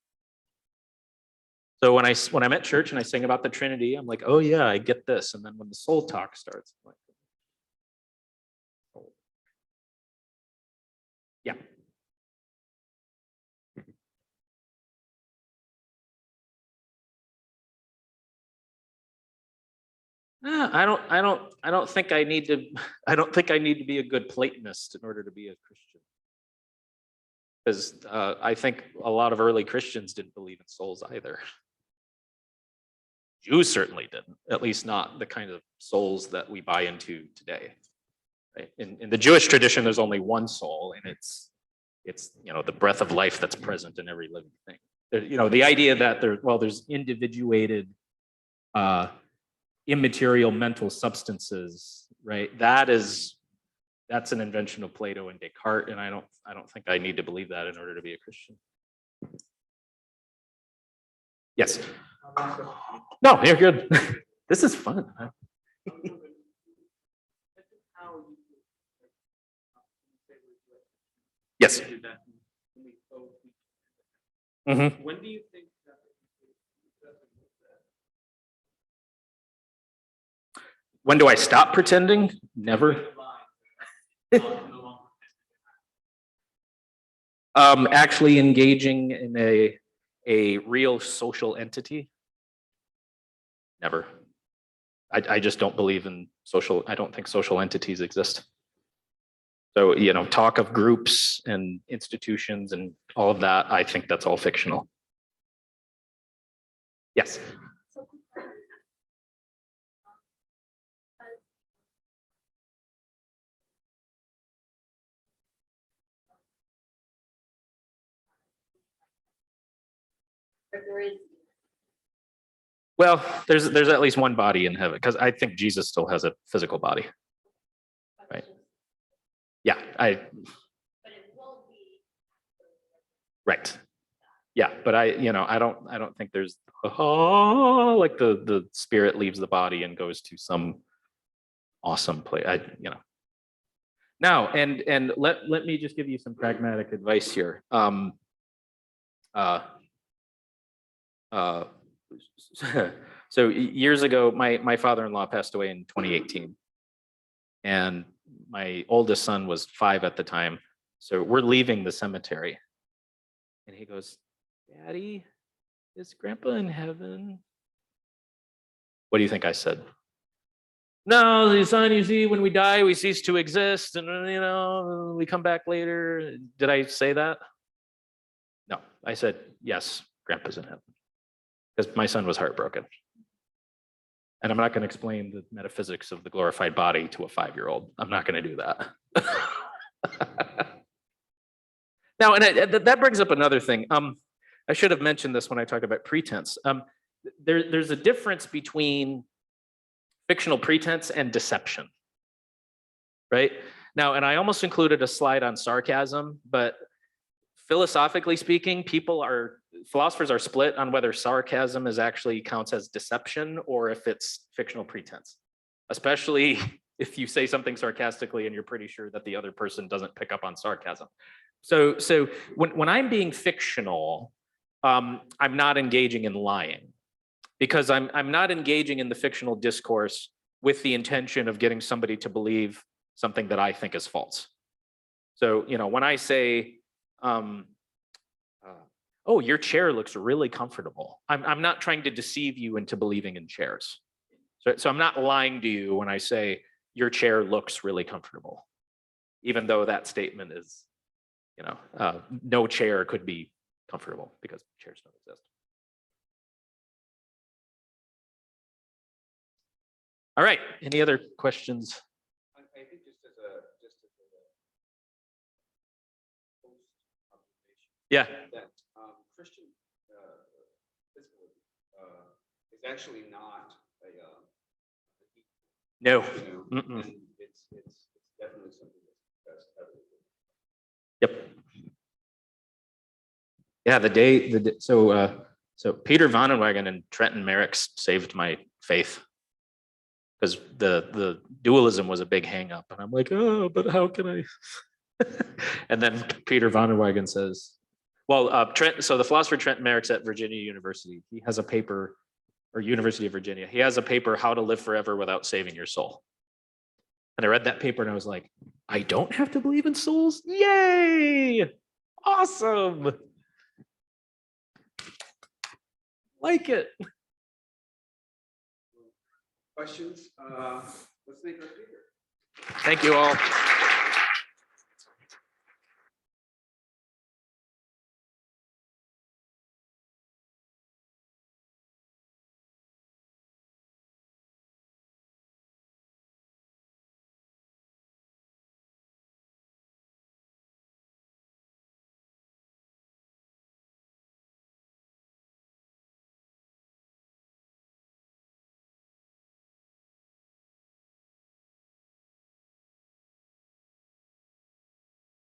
Speaker 1: So when I'm at church and I sing about the Trinity, I'm like, oh yeah, I get this. And then when the soul talk starts, I'm like, oh. Yeah. I don't think I need to. I don't think I need to be a good Platonist in order to be a Christian, because I think a lot of early Christians didn't believe in souls either. Jews certainly didn't, at least not the kind of souls that we buy into today. Right? In the Jewish tradition, there's only one soul, and it's the breath of life that's present in every living thing. The idea that there's individuated immaterial mental substances, right? That's an invention of Plato and Descartes, and I don't think I need to believe that in order to be a Christian. Yes. No, you're good. This is fun. Yes. Mhm.
Speaker 3: When do you think that
Speaker 1: When do I stop pretending? Never. Actually engaging in a real social entity? Never. I just don't believe in social, I don't think social entities exist. So, you know, talk of groups and institutions and all of that, I think that's all fictional. Yes. Well, there's at least one body in heaven, because I think Jesus still has a physical body. Right. Yeah, right. Yeah, but I don't think there's like the spirit leaves the body and goes to some awesome place. Now, and let me just give you some pragmatic advice here. So years ago, my father-in-law passed away in 2018, and my oldest son was 5 at the time. So we're leaving the cemetery, and he goes, "Daddy, is Grandpa in heaven?" What do you think I said? "No, the son, you see, when we die, we cease to exist, and we come back later." Did I say that? No, I said, "Yes, Grandpa's in heaven," because my son was heartbroken. And I'm not going to explain the metaphysics of the glorified body to a 5-year-old. I'm not going to do that. Now, and that brings up another thing. I should have mentioned this when I talked about pretense. There's a difference between fictional pretense and deception, right? Now, and I almost included a slide on sarcasm, but philosophically speaking, philosophers are split on whether sarcasm actually counts as deception or if it's fictional pretense, especially if you say something sarcastically and you're pretty sure that the other person doesn't pick up on sarcasm. So when I'm being fictional, I'm not engaging in lying, because I'm not engaging in the fictional discourse with the intention of getting somebody to believe something that I think is false. So, when I say, "Oh, your chair looks really comfortable," I'm not trying to deceive you into believing in chairs. So I'm not lying to you when I say your chair looks really comfortable, even though that statement is, no chair could be comfortable because chairs don't exist. All right. Any other questions?
Speaker 2: I think just as a post-observation.
Speaker 1: Yeah.
Speaker 2: That Christian physicalism is actually not
Speaker 1: No.
Speaker 2: and it's definitely something that's heavily.
Speaker 1: Yep. Yeah, so Peter Vonenwagen and Trenton Merrickx saved my faith, because the dualism was a big hang up, and I'm like, "Oh, but how can I?" And then Peter Vonenwagen says, well, so the philosopher Trenton Merrickx at Virginia University, he has a paper, or University of Virginia, he has a paper, "How to Live Forever Without Saving Your Soul." And I read that paper and I was like, I don't have to believe in souls? Yay! Awesome! Like it.
Speaker 2: Questions? Let's thank our speaker.
Speaker 1: Thank you all.